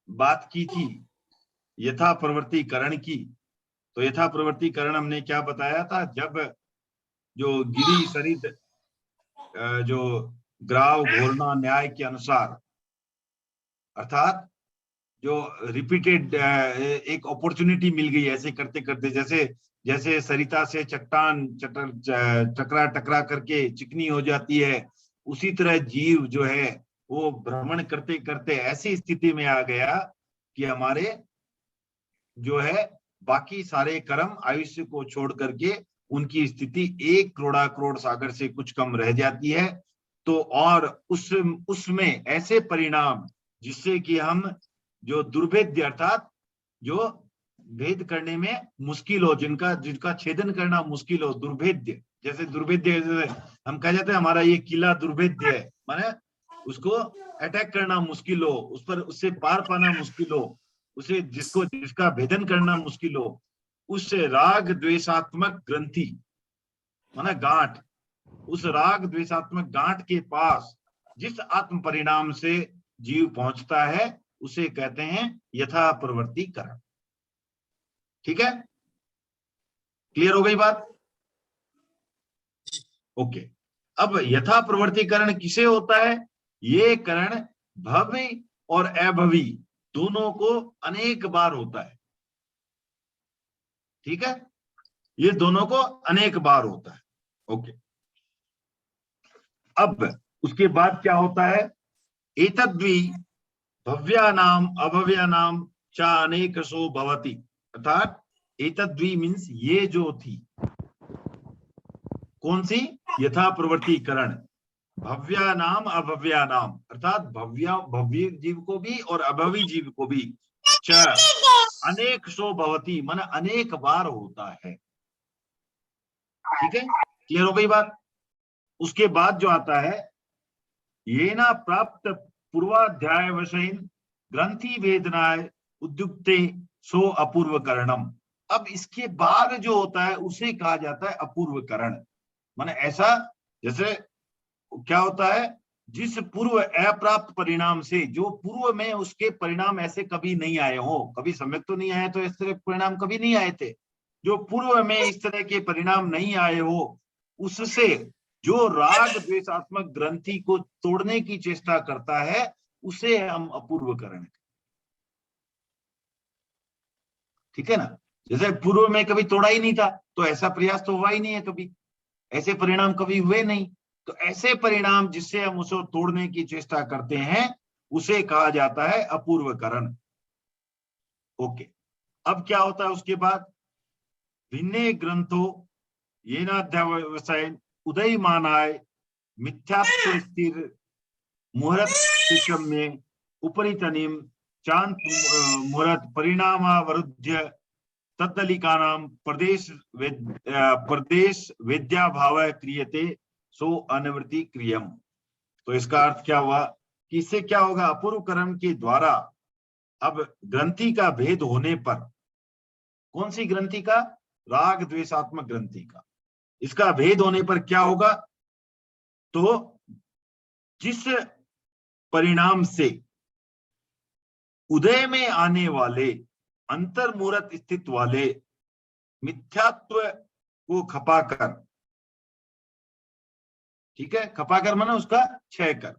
बात की थी यथा प्रवृत्तिकरण की। तो यथा प्रवृत्तिकरण हमने क्या बताया था, जब जो गिरी सरित जो ग्राव घोरना न्याय के अनुसार, अर्थात जो रिपीटेड एक अपॉर्चुनिटी मिल गई ऐसे करते करते, जैसे जैसे सरिता से चट्टान टकरा टकरा करके चिकनी हो जाती है, उसी तरह जीव जो है वो भ्रमण करते करते ऐसी स्थिति में आ गया कि हमारे जो है बाकी सारे कर्म आयुष्य को छोड़ करके उनकी स्थिति 1 करोड़ सागर से कुछ कम रह जाती है। तो और उसमें ऐसे परिणाम जिससे कि हम जो दुर्भेद्य, अर्थात जो भेद करने में मुश्किल हो, जिनका छेदन करना मुश्किल हो, दुर्भेद्य, जैसे दुर्भेद्य हम कह जाते हैं हमारा ये किला दुर्भेद्य है, माने उसको अटैक करना मुश्किल हो, उस पर उससे पार पाना मुश्किल हो, उसे जिसका भेदन करना मुश्किल हो, उससे राग द्वेषात्मक ग्रंथि माना गांठ, उस राग द्वेषात्मक गांठ के पास जिस आत्म परिणाम से जीव पहुंचता है उसे कहते हैं यथा प्रवृत्तिकरण। ठीक है, क्लियर हो गई बात? ओके। अब यथा प्रवृत्तिकरण किसे होता है? ये करण भव्य और अभवी दोनों को अनेक बार होता है। ठीक है, ये दोनों को अनेक बार होता है। ओके, अब उसके बाद क्या होता है? एतद्वि भव्यानाम अभव्यानाम च अनेकशो भवति, अर्थात एतद्वि मीन्स ये जो थी, कौन सी? यथा प्रवृत्तिकरण। भव्यानाम अभव्यानाम, अर्थात भव्य जीव को भी और अभवी जीव को भी, च अनेक सो भवती माने अनेक बार होता है। ठीक है, क्लियर हो गई बात? उसके बाद जो आता है, ये ना प्राप्त पूर्वाध्याय वशयन ग्रंथि वेदनाय उद्युक्ते सो अपूर्व करणम। अब इसके बाद जो होता है उसे कहा जाता है अपूर्व करण। माने ऐसा, जैसे क्या होता है, जिस पूर्व अप्राप्त परिणाम से, जो पूर्व में उसके परिणाम ऐसे कभी नहीं आए हो, कभी सम्यक तो नहीं आए, तो इस तरह परिणाम कभी नहीं आए थे, जो पूर्व में इस तरह के परिणाम नहीं आए हो, उससे जो राग द्वेषात्मक ग्रंथि को तोड़ने की चेष्टा करता है उसे हम अपूर्व करण। ठीक है ना, जैसे पूर्व में कभी तोड़ा ही नहीं था तो ऐसा प्रयास तो हुआ ही नहीं है, कभी ऐसे परिणाम कभी हुए नहीं, तो ऐसे परिणाम जिससे हम उसे तोड़ने की चेष्टा करते हैं उसे कहा जाता है अपूर्व करण। ओके, अब क्या होता है उसके बाद? भिन्ने ग्रंथो येनाध्यावसायन उदयमानाय मिथ्यात्व स्थिर मुहूर्त में उपरितनिम चांद मुहूर्त परिणामावरुद्ध्य तद्दलिकानां प्रदेश वेद्या भाव क्रियते सो अनिवृत्ति क्रियम। तो इसका अर्थ क्या हुआ कि इससे क्या होगा? अपूर्व कर्म के द्वारा अब ग्रंथि का भेद होने पर, कौन सी ग्रंथि का? राग द्वेषात्मक ग्रंथि का। इसका भेद होने पर क्या होगा? तो जिस परिणाम से उदय में आने वाले अंतर्मुहूर्त स्थित वाले मिथ्यात्व को खपाकर, ठीक है, खपाकर माना उसका क्षय कर,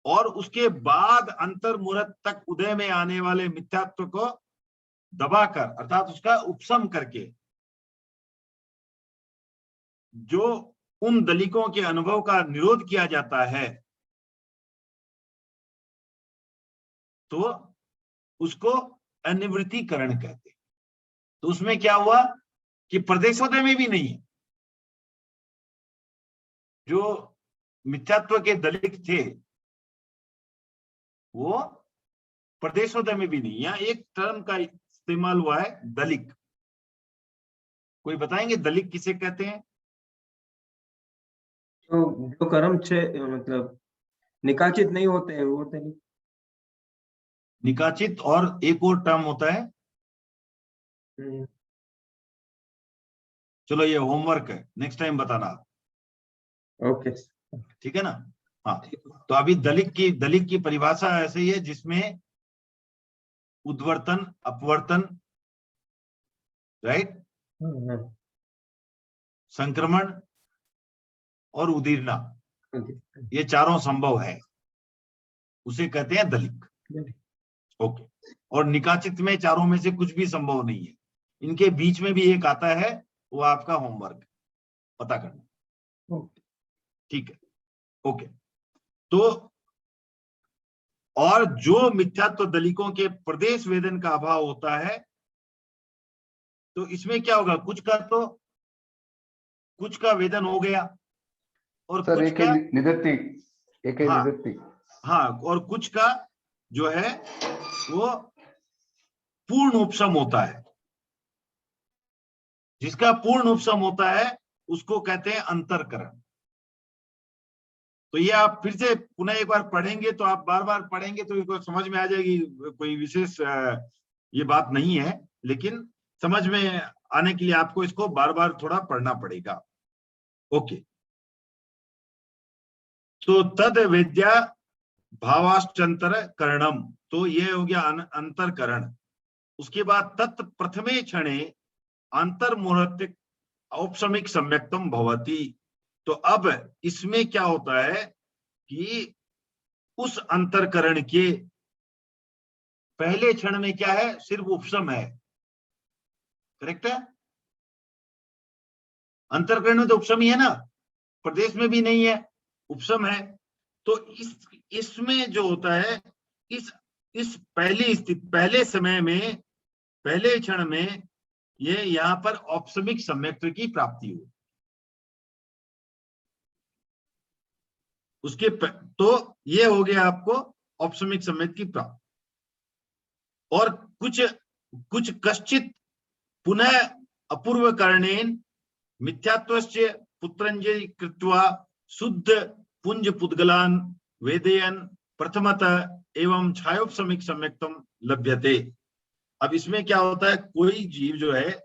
और उसके बाद अंतर्मुहूर्त तक उदय में आने वाले मिथ्यात्व को दबाकर, अर्थात उसका उपशम करके, जो उन दलिकों के अनुभव का निरोध किया जाता है, तो उसको अनिवृत्तिकरण कहते हैं। तो उसमें क्या हुआ कि प्रदेशोदय में भी नहीं है, जो मिथ्यात्व के दलित थे वो प्रदेशोदय में भी नहीं। यहाँ एक टर्म का इस्तेमाल हुआ है, दलिक। कोई बताएंगे दलिक किसे कहते हैं? जो कर्म मतलब निकाचित नहीं होते हैं वो होते नहीं। निकाचित, और एक और टर्म होता है चलो ये होमवर्क है, नेक्स्ट टाइम बताना। ओके। ठीक है ना? हाँ, तो अभी दलित की परिभाषा ऐसे ही है जिसमें उद्वर्तन, अपवर्तन, राइट, संक्रमण और उदीर्णा, ये चारों संभव है, उसे कहते हैं दलित। ओके। और निकाचित में चारों में से कुछ भी संभव नहीं है। इनके बीच में भी एक आता है, वो आपका होमवर्क पता करना। ठीक है, ओके। तो और जो मिथ्यात्व दलितों के प्रदेश वेदन का अभाव होता है, तो इसमें क्या होगा, कुछ का वेदन हो गया और सर कुछ एक का निवृत्ति, एक हाँ, निवृत्ति। हाँ, और कुछ का जो है वो पूर्ण उपशम होता है। जिसका पूर्ण उपशम होता है उसको कहते हैं अंतरकरण। तो ये आप फिर से पुनः एक बार पढ़ेंगे तो आप बार बार पढ़ेंगे तो इसको समझ में आ जाएगी, कोई विशेष ये बात नहीं है, लेकिन समझ में आने के लिए आपको इसको बार बार थोड़ा पढ़ना पड़ेगा। ओके। तो तद वेद्या भावाश्चंतर करणम, तो ये हो गया अंतरकरण। उसके बाद तत् प्रथमे क्षणे अंतर्मुहूर्त औपशमिक सम्यक्तम भवति। तो अब इसमें क्या होता है कि उस अंतरकरण के पहले क्षण में क्या है, सिर्फ उपशम है। करेक्ट है? अंतरकरण में तो उपशम ही है ना, प्रदेश में भी नहीं है, उपशम है। तो इसमें जो होता है, इस पहले समय में, पहले क्षण में ये यहां पर औपशमिक सम्यक्त्व की प्राप्ति हो। उसके तो ये हो गया आपको औपशमिक सम्यक्त्व की प्राप्ति। और कुछ कश्चित पुनः अपूर्व कारणेन मिथ्यात्वस्य पुत्रंजय कृत्वा शुद्ध पुंज पुद्गलान वेदयन प्रथमतः एवं छायोपशमिक सम्यक्तम लभ्यते। अब इसमें क्या होता है, कोई जीव जो है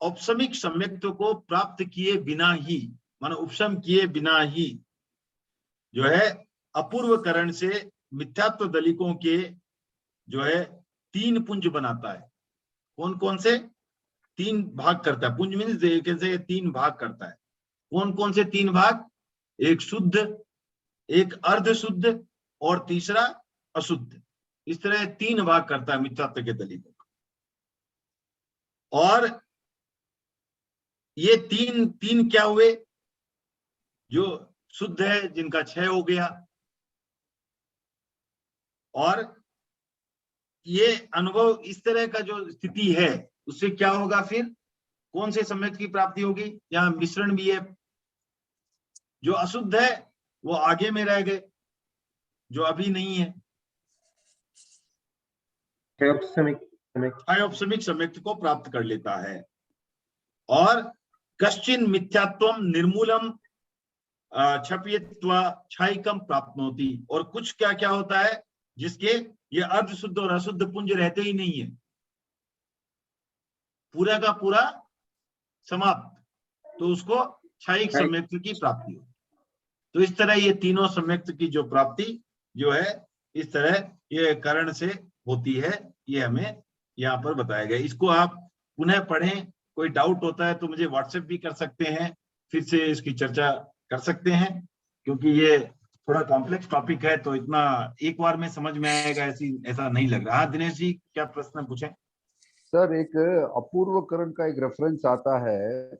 औपशमिक सम्यक्त्व को प्राप्त किए बिना ही, मानो उपशम किए बिना ही जो है अपूर्व करण से मिथ्यात्व दलिकों के जो है 3 पुंज बनाता है। कौन कौन से 3 भाग करता है? पुंज मीन्स कैसे 3 भाग करता है। कौन कौन से 3 भाग? एक शुद्ध, एक अर्ध शुद्ध और तीसरा अशुद्ध। इस तरह 3 भाग करता है मिथ्यात्व के दलितों का। और ये तीन क्या हुए? जो शुद्ध है जिनका क्षय हो गया, और ये अनुभव इस तरह का जो स्थिति है उससे क्या होगा, फिर कौन से सम्यक की प्राप्ति होगी? यहाँ मिश्रण भी है। जो अशुद्ध है वो आगे में रह गए, जो अभी नहीं है, औपशमिक सम्यक्त्व को प्राप्त कर लेता है। और कश्चिन मिथ्यात्वम निर्मूलम क्षपयित्वा क्षायिकम प्राप्नोति। और कुछ क्या क्या होता है जिसके ये अर्ध शुद्ध और अशुद्ध पुंज रहते ही नहीं है, पूरा का पूरा समाप्त, तो उसको क्षायिक सम्यक्त्व की प्राप्ति हो। तो इस तरह ये तीनों सम्यक्त्व की जो प्राप्ति जो है, इस तरह ये करण से होती है, ये हमें यहाँ पर बताया गया। इसको आप पुनः पढ़ें, कोई डाउट होता है तो मुझे व्हाट्सएप भी कर सकते हैं, फिर से इसकी चर्चा कर सकते हैं, क्योंकि ये थोड़ा कॉम्प्लेक्स टॉपिक है, तो इतना एक बार में समझ में आएगा ऐसा नहीं लग रहा। हाँ दिनेश जी, क्या प्रश्न पूछें? सर एक अपूर्व करण का एक रेफरेंस आता है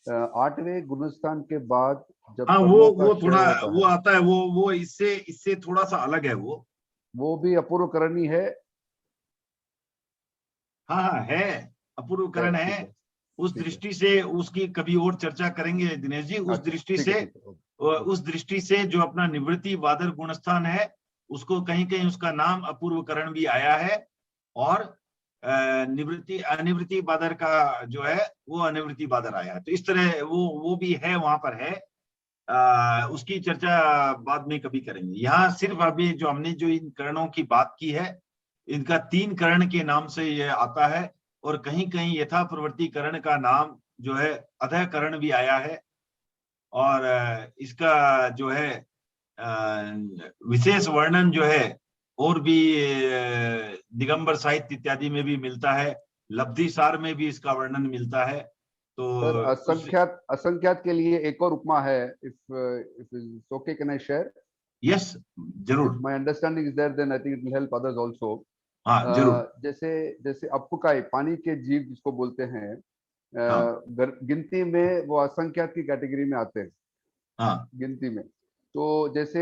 8वें गुणस्थान के बाद, जब हाँ वो थोड़ा वो आता है, वो इससे थोड़ा सा अलग है। वो भी अपूर्व करण ही है। हाँ है, अपूर्व करण है। उस दृष्टि से उसकी कभी और चर्चा करेंगे दिनेश जी। उस दृष्टि से जो अपना निवृत्ति बादर गुणस्थान है, उसको कहीं कहीं उसका नाम अपूर्व करण भी आया है, और अनिवृत्ति बादर का जो है वो अनिवृत्ति बादर आया है। तो इस तरह वो भी है, वहां पर है। उसकी चर्चा बाद में कभी करेंगे। यहाँ सिर्फ अभी जो हमने जो इन करणों की बात की है, इनका 3 करण के नाम से ये आता है। और कहीं कहीं यथाप्रवृत्तिकरण का नाम जो है अधःकरण भी आया है। और इसका जो है विशेष वर्णन जो है और भी दिगंबर साहित्य इत्यादि में भी मिलता है, लब्धिसार में भी इसका वर्णन मिलता है। तो सर असंख्यात के लिए एक और उपमा है, if okay can I share? Yes जरूर। My understanding is there, then I think it will help others also. हाँ जरूर। जैसे अपुकाई, पानी के जीव जिसको बोलते हैं, हाँ। गिनती में वो असंख्यात की कैटेगरी में आते हैं। हाँ। गिनती में तो जैसे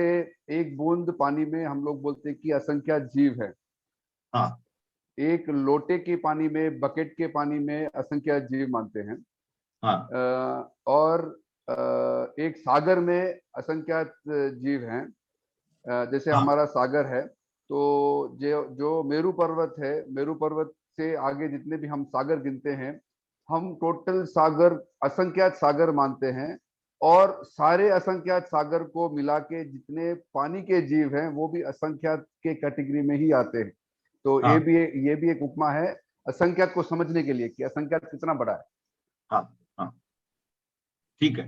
एक बूंद पानी में हम लोग बोलते हैं कि असंख्यात जीव है। हाँ। एक लोटे के पानी में, बकेट के पानी में असंख्यात जीव मानते हैं। हाँ। और एक सागर में असंख्यात जीव हैं। जैसे हाँ। हमारा सागर है, तो जो मेरू पर्वत है, मेरू पर्वत से आगे जितने भी हम सागर गिनते हैं, हम टोटल सागर असंख्यात सागर मानते हैं। और सारे असंख्यात सागर को मिला के जितने पानी के जीव हैं वो भी असंख्यात के कैटेगरी में ही आते हैं। तो हाँ। ये भी एक उपमा है असंख्यात को समझने के लिए कि असंख्यात कितना बड़ा है। हाँ। हाँ ठीक है।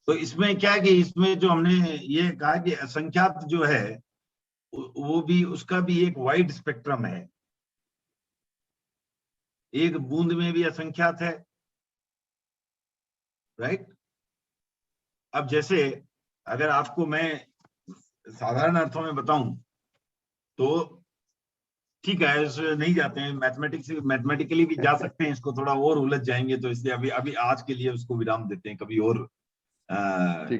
तो इसमें क्या है कि इसमें जो हमने ये कहा कि असंख्यात जो है वो भी, उसका भी एक वाइड स्पेक्ट्रम है। एक बूंद में भी असंख्यात है, राइट। अब जैसे अगर आपको मैं साधारण अर्थों में बताऊं तो ठीक है, इसमें नहीं जाते हैं, मैथमेटिकली भी जा सकते हैं, इसको थोड़ा और उलझ जाएंगे, तो इसलिए अभी आज के लिए उसको विराम देते हैं, कभी और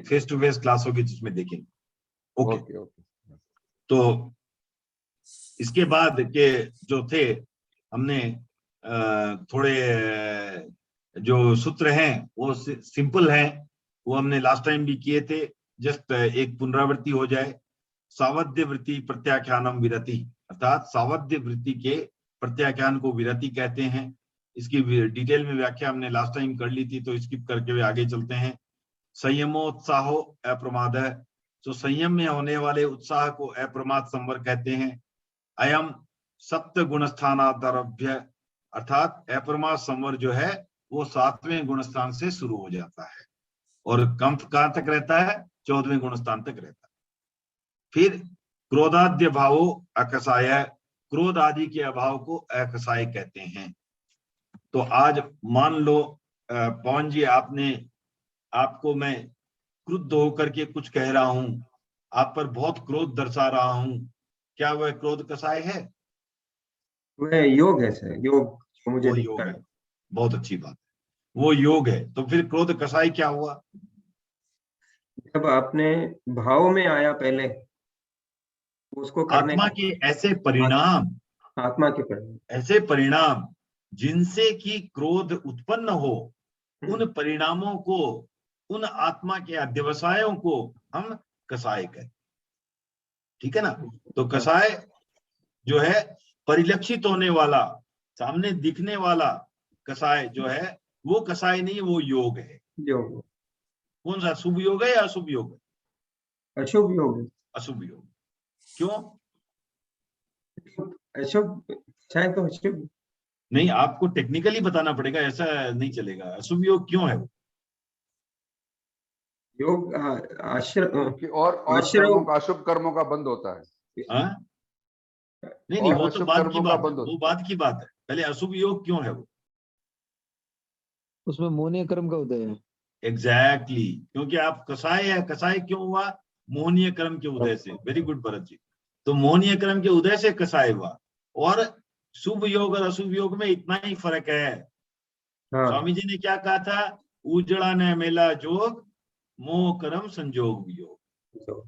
फेस टू फेस क्लास होगी जिसमें देखेंगे। ओके। तो इसके बाद के जो थे, हमने थोड़े जो सूत्र हैं वो सिंपल हैं, वो हमने लास्ट टाइम भी किए थे, जस्ट एक पुनरावृत्ति हो जाए। सावध्य वृत्ति प्रत्याख्यानम विरति, अर्थात सावध्य वृत्ति के प्रत्याख्यान को विरति कहते हैं। इसकी डिटेल में व्याख्या हमने लास्ट टाइम कर ली थी, तो स्किप करके आगे चलते हैं। संयमोत्साहो अप्रमाद, तो संयम में होने वाले उत्साह को अप्रमाद संवर कहते हैं। अयम सप्त गुणस्थानादारभ्य, अर्थात अप्रमाद संवर जो है वो 7वें गुणस्थान से शुरू हो जाता है और कहां तक रहता है? 14वें गुणस्थान तक रहता है। फिर क्रोधाद्य भावो अकसाय, क्रोध आदि के अभाव को अकसाय कहते हैं। तो आज मान लो पवन जी, आपको मैं क्रुद्ध होकर के कुछ कह रहा हूं, आप पर बहुत क्रोध दर्शा रहा हूं, क्या वह क्रोध कसाय है? वह योग है सर, योग जो मुझे वो योग दिखता है, है। बहुत अच्छी बात है, वो योग है। तो फिर क्रोध कसाय क्या हुआ? जब आपने भाव में आया पहले, उसको करने आत्मा के ऐसे परिणाम, आत्मा के परिणाम, ऐसे परिणाम जिनसे कि क्रोध उत्पन्न हो, उन परिणामों को, उन आत्मा के अध्यवसायों को हम कसाय कहते, ठीक है ना। तो कसाय जो है परिलक्षित होने वाला, सामने दिखने वाला कसाय जो है, वो कसाय नहीं, वो योग है। योग। कौन सा? शुभ योग है या अशुभ योग है? अशुभ योग। अशुभ योग। क्यों? अशुभ शायद, तो अशुभ नहीं, आपको टेक्निकली बताना पड़ेगा, ऐसा नहीं चलेगा। अशुभ योग क्यों है वो? योग आश्रम और कर्मों का, अशुभ कर्मों का बंद होता है। हाँ? नहीं, वो तो बाद की बात है, वो बाद की बात है। पहले अशुभ योग क्यों है वो? उसमें मोहनीय कर्म का उदय है। एग्जैक्टली, क्योंकि आप कसाय है। कसाय क्यों हुआ? मोहनीय कर्म के उदय से। Very good Bharat ji. तो मोहनीय कर्म के उदय से कसाय हुआ। और शुभ योग और अशुभ योग में इतना ही फर्क है। हाँ। स्वामी जी ने क्या कहा था? उजड़ा न मेला जोग, मोह कर्म संजोग वियोग।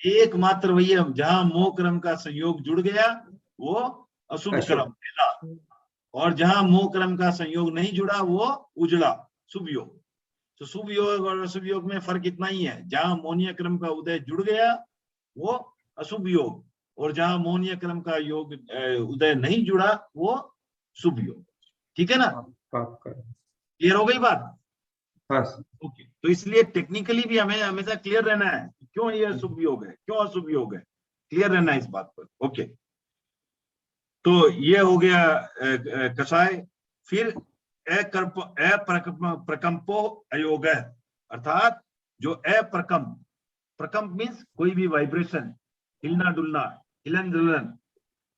एकमात्र वही है, जहां मोह कर्म का संयोग जुड़ गया वो अशुभ कर्म मिला, और जहां मोह कर्म का संयोग नहीं जुड़ा वो उजड़ा, शुभ योग। तो शुभ योग और अशुभ योग में फर्क इतना ही है, जहां मोहनीय कर्म का उदय जुड़ गया वो अशुभ योग, और जहां मोहनीय कर्म का योग उदय नहीं जुड़ा वो शुभ योग। ठीक है ना? क्लियर हो गई बात? हाँ। ओके। तो इसलिए टेक्निकली भी हमें हमेशा क्लियर रहना है, क्यों ये शुभ योग है, क्यों अशुभ योग है। क्लियर रहना इस बात पर। ओके, तो ये हो गया कषाय। फिर प्रकंपो अयोग, अर्थात जो अप्रकंप, प्रकंप मीन्स कोई भी वाइब्रेशन, हिलना डुलना, हिलन डुलन,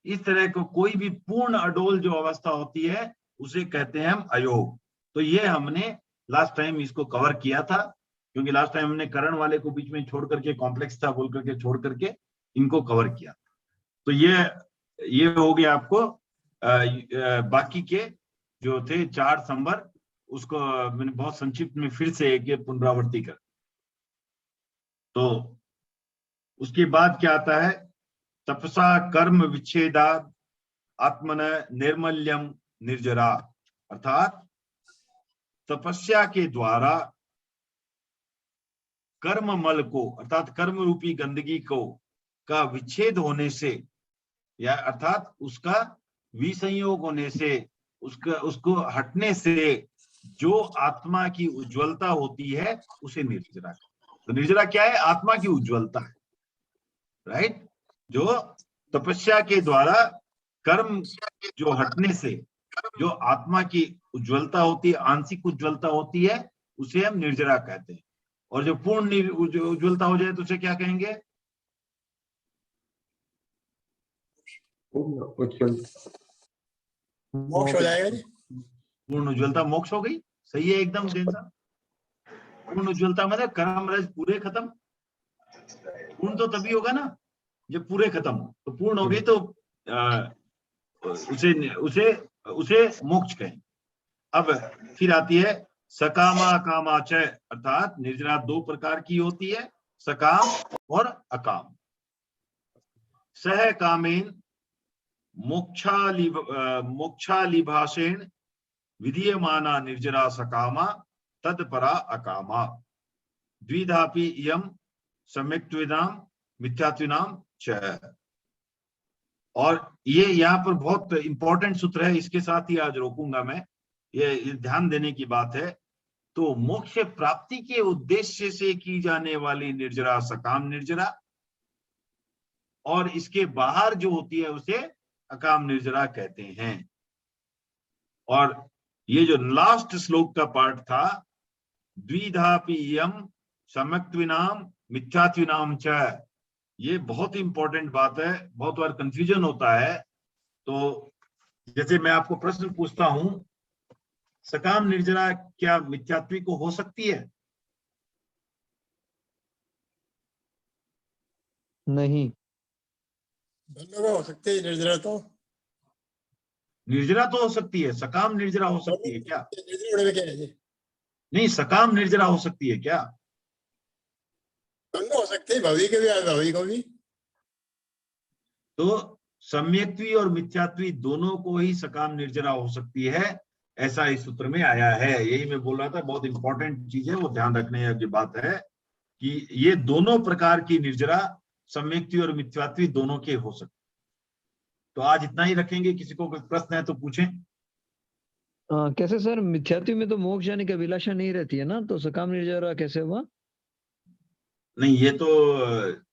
इस तरह को कोई भी पूर्ण अडोल जो अवस्था होती है उसे कहते हैं हम अयोग। तो ये हमने लास्ट टाइम इसको कवर किया था, क्योंकि लास्ट टाइम हमने करण वाले को बीच में छोड़ करके, कॉम्प्लेक्स था बोल करके छोड़ करके इनको कवर किया। तो ये हो गया आपको बाकी के जो थे 4 संवर, उसको मैंने बहुत संक्षिप्त में फिर से एक पुनरावृत्ति कर। तो उसके बाद क्या आता है, तपसा कर्म विच्छेदात आत्मन निर्मल्यम निर्जरा, अर्थात तपस्या के द्वारा कर्म मल को, अर्थात कर्म रूपी गंदगी को का विच्छेद होने से, या अर्थात उसका विसंयोग होने से, उसको हटने से जो आत्मा की उज्ज्वलता होती है उसे निर्जरा। तो निर्जरा क्या है? आत्मा की उज्ज्वलता है, राइट। जो तपस्या के द्वारा कर्म जो हटने से जो आत्मा की उज्ज्वलता होती है, आंशिक उज्ज्वलता होती है, उसे हम निर्जरा कहते हैं। और जो पूर्ण उज्ज्वलता हो जाए तो उसे क्या कहेंगे? मोक्ष हो जाएगा जी। पूर्ण उज्ज्वलता मोक्ष हो गई, सही है एकदम जैसा। पूर्ण उज्ज्वलता मतलब कर्म रज पूरे खत्म। पूर्ण तो तभी होगा ना जब पूरे खत्म हो। तो पूर्ण हो गई तो उसे मोक्ष कहें। अब फिर आती है सकामा कामाच, अर्थात निर्जरा 2 प्रकार की होती है, सकाम और अकाम। सह कामेन मोक्षालिभाषेण विधीयमाना निर्जरा सकामा तत्परा अकामा, द्विधापि इयं सम्यक्त्वेनाम मिथ्यात्वेनाम च। और ये यहाँ पर बहुत इंपॉर्टेंट सूत्र है, इसके साथ ही आज रोकूंगा मैं। ये ध्यान देने की बात है। तो मोक्ष प्राप्ति के उद्देश्य से की जाने वाली निर्जरा सकाम निर्जरा, और इसके बाहर जो होती है उसे अकाम निर्जरा कहते हैं। और ये जो लास्ट श्लोक का पार्ट था, द्विधापि इयं सम्यक्त्वेनाम मिथ्यात्वेनाम च, ये बहुत इंपॉर्टेंट बात है। बहुत बार कंफ्यूजन होता है। तो जैसे मैं आपको प्रश्न पूछता हूं, सकाम निर्जरा क्या मिथ्यात्वी को हो सकती है? नहीं, दोनों को हो सकते हैं निर्जरा तो। निर्जरा तो हो सकती है, सकाम निर्जरा हो सकती है क्या? निर्जरा होने में क्या है जी? नहीं, सकाम निर्जरा हो सकती है क्या? दोनों हो सकते हैं, भवी के भी और भवी को भी। तो सम्यक्त्वी और मिथ्यात्वी दोनों को ही सकाम निर्जरा हो सकती है, ऐसा इस सूत्र में आया है। यही मैं बोल रहा था, बहुत इंपॉर्टेंट चीज है, वो ध्यान रखने योग्य बात है कि ये दोनों प्रकार की निर्जरा, सम्यक्त्वी और मिथ्यात्वी दोनों के हो सकते। तो आज इतना ही रखेंगे, किसी को कोई प्रश्न है तो पूछें। कैसे सर? मिथ्यात्व में तो मोक्ष जाने की अभिलाषा नहीं रहती है ना, तो सकाम निर्जरा कैसे हुआ? नहीं, ये तो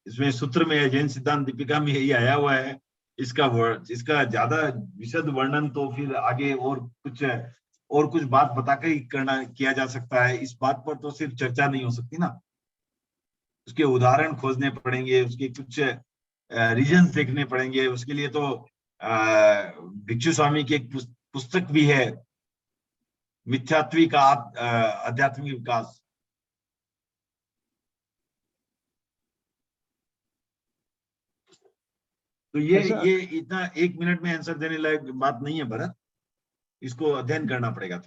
इसमें सूत्र में जैन सिद्धांत दीपिका में यही आया हुआ है। इसका ज्यादा विशद वर्णन तो फिर आगे और कुछ बात बताकर ही किया जा सकता है। इस बात पर तो सिर्फ चर्चा नहीं हो सकती ना, उसके उदाहरण खोजने पड़ेंगे, उसके कुछ रीजन देखने पड़ेंगे। उसके लिए तो भिक्षु स्वामी की एक पुस्तक भी है, मिथ्यात्वी का आध्यात्मिक विकास। तो ये इतना 1 मिनट में आंसर देने लायक बात नहीं है भरत, इसको अध्ययन करना पड़ेगा।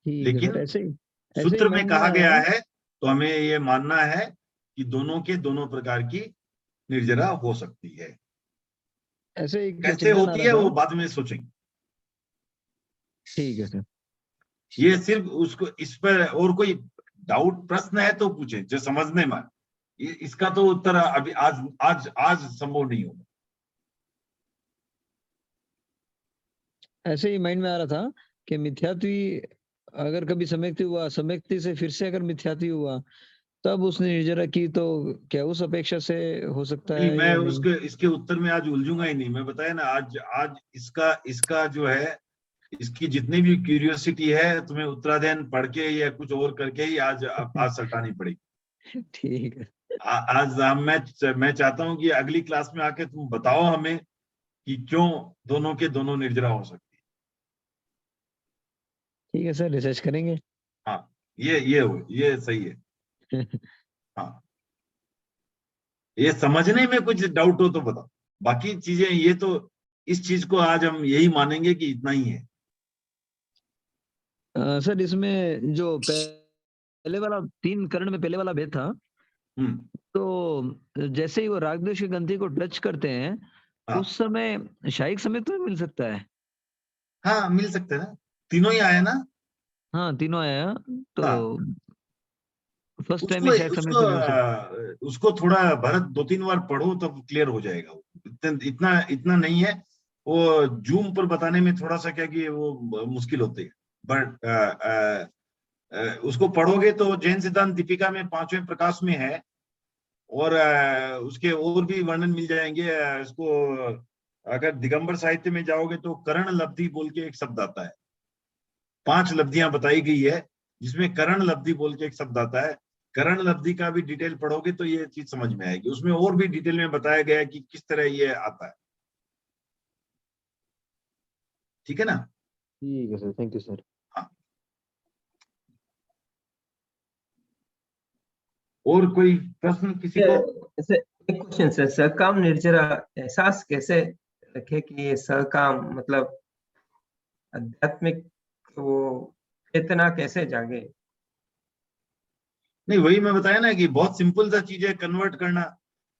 लेकिन सूत्र में कहा गया है तो हमें ये मानना है कि दोनों के दोनों प्रकार की निर्जरा हो सकती है। ऐसे कैसे होती है वो बाद में सोचेंगे। ठीक है सर। ये सिर्फ उसको, इस पर और कोई डाउट प्रश्न है तो पूछे जो समझने में। इसका तो उत्तर अभी आज संभव नहीं होगा। ऐसे ही माइंड में आ रहा था कि मिथ्यात्वी अगर कभी सम्यक्ति हुआ, सम्यक्ति से फिर से अगर मिथ्यात्वी हुआ, तब उसने निर्जरा की, तो क्या उस अपेक्षा से हो सकता नहीं, है मैं या नहीं? उसके इसके उत्तर में आज उलझूंगा ही नहीं। मैं बताया ना, आज आज इसका जो है, इसकी जितनी भी क्यूरियोसिटी है, तुम्हें उत्तराध्ययन पढ़ के या कुछ और करके ही आज सल्टानी पड़ेगी। ठीक है। आज मैं चाहता हूं कि अगली क्लास में आके तुम बताओ हमें कि क्यों दोनों के दोनों निर्जरा हो सकती है। ठीक है सर, रिसर्च करेंगे। हाँ, ये सही है। हाँ, ये समझने में कुछ डाउट हो तो बताओ, बाकी चीजें ये तो, इस चीज को आज हम यही मानेंगे कि इतना ही है। सर इसमें जो पहले वाला 3 करण में पहले वाला भेद था, तो जैसे ही वो राग द्वेष की ग्रंथि को टच करते हैं, हाँ। उस समय शायिक समय तो मिल सकता है। हाँ, मिल सकते हैं ना, तीनों ही आए ना। हाँ, तीनों आया, तो हाँ। फर्स्ट टाइम उसको ही शायिक समय उसको तो मिल सकता है। उसको थोड़ा भरत 2-3 बार पढ़ो तब क्लियर हो जाएगा। इतना नहीं है, वो जूम पर बताने में थोड़ा सा क्या कि वो मुश्किल होती है, बट उसको पढ़ोगे तो जैन सिद्धांत दीपिका में 5वें प्रकाश में है, और उसके और भी वर्णन मिल जाएंगे। इसको अगर दिगंबर साहित्य में जाओगे तो करण लब्धि बोल के एक शब्द आता है, 5 लब्धियां बताई गई है, जिसमें करण लब्धि बोल के एक शब्द आता है। करण लब्धि का भी डिटेल पढ़ोगे तो ये चीज समझ में आएगी। उसमें और भी डिटेल में बताया गया है कि किस तरह ये आता है। ठीक है ना? ठीक है सर, थैंक यू सर। हाँ। और कोई प्रश्न किसी को? ऐसे एक क्वेश्चन सर, सकाम निर्जरा एहसास कैसे रखे कि ये सकाम मतलब आध्यात्मिक वो चेतना कैसे जागे? नहीं, वही मैं बताया ना कि बहुत सिंपल सा चीज है कन्वर्ट करना।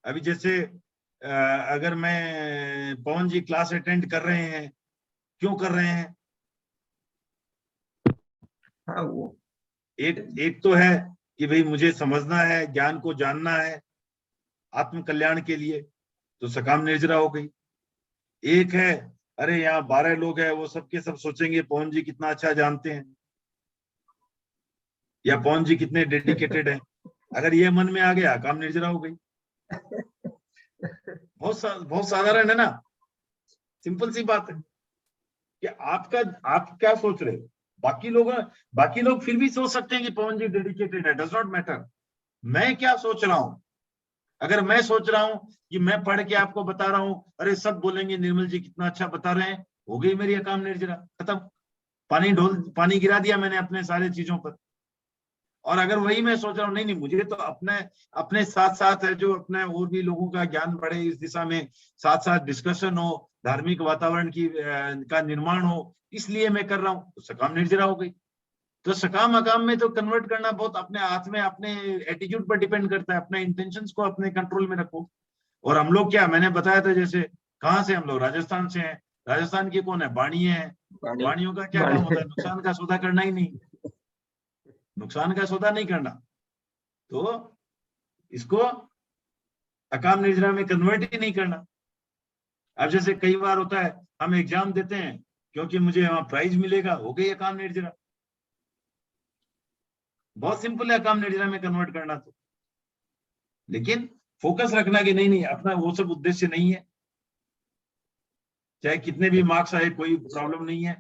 अभी जैसे अगर मैं पवन जी क्लास अटेंड कर रहे हैं, क्यों कर रहे हैं? हाँ, वो एक तो है कि भाई मुझे समझना है, ज्ञान को जानना है आत्म कल्याण के लिए, तो सकाम निर्जरा हो गई। एक है, अरे यहाँ 12 लोग हैं, वो सबके सब सोचेंगे पवन जी कितना अच्छा जानते हैं, या पवन जी कितने डेडिकेटेड हैं। अगर ये मन में आ गया, काम निर्जरा हो गई। बहुत साधारण है ना, सिंपल सी बात है कि आप क्या सोच रहे हो। बाकी लोग फिर भी सोच सकते हैं कि पवन जी डेडिकेटेड है, डज नॉट मैटर। मैं क्या सोच रहा हूं? अगर मैं सोच रहा हूं कि मैं पढ़ के आपको बता रहा हूं, अरे सब बोलेंगे निर्मल जी कितना अच्छा बता रहे हैं, हो गई मेरी काम निर्जरा, खत्म। पानी गिरा दिया मैंने अपने सारे चीजों पर। और अगर वही मैं सोच रहा हूँ, नहीं मुझे तो अपने साथ साथ है जो अपने और भी लोगों का ज्ञान बढ़े इस दिशा में, साथ साथ डिस्कशन हो, धार्मिक वातावरण का निर्माण हो, इसलिए मैं कर रहा हूँ, तो सकाम निर्जरा हो गई। तो सकाम अकाम में तो कन्वर्ट करना बहुत अपने हाथ में, अपने एटीट्यूड पर डिपेंड करता है। अपने इंटेंशंस को अपने कंट्रोल में रखो। और हम लोग क्या, मैंने बताया था, जैसे कहाँ से हम लोग, राजस्थान से हैं। राजस्थान के कौन है? बाणीय है। बाणियों का क्या काम होता है? नुकसान का सौदा करना ही नहीं, नुकसान का सौदा नहीं करना। तो इसको अकाम निर्जरा में कन्वर्ट ही नहीं करना। अब जैसे कई बार होता है, हम एग्जाम देते हैं क्योंकि मुझे वहां प्राइज मिलेगा, हो गई अकाम निर्जरा। बहुत सिंपल है अकाम निर्जरा में कन्वर्ट करना तो। लेकिन फोकस रखना कि नहीं अपना वो सब उद्देश्य नहीं है, चाहे कितने भी मार्क्स आए कोई प्रॉब्लम नहीं है।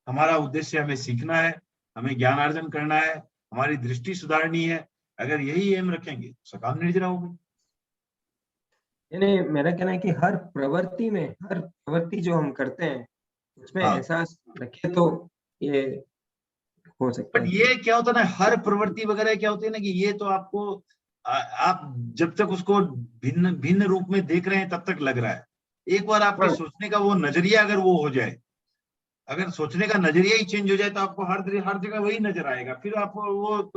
हमारा उद्देश्य हमें सीखना है, हमें ज्ञान अर्जन करना है, हमारी दृष्टि सुधारनी है। अगर यही एम रखेंगे, सकाम निर्जरा होगी। यानी मेरा कहना है कि हर प्रवृत्ति जो हम करते हैं उसमें एहसास रखे तो ये हो सकता बट है। ये क्या होता है ना, हर प्रवृत्ति वगैरह क्या होती है ना, कि ये तो आपको आप जब तक उसको भिन्न भिन्न रूप में देख रहे हैं तब तक लग रहा है। एक बार आपके सोचने का वो नजरिया अगर वो हो जाए, अगर सोचने का नजरिया ही चेंज हो जाए, तो आपको हर जगह वही नजर आएगा, फिर आपको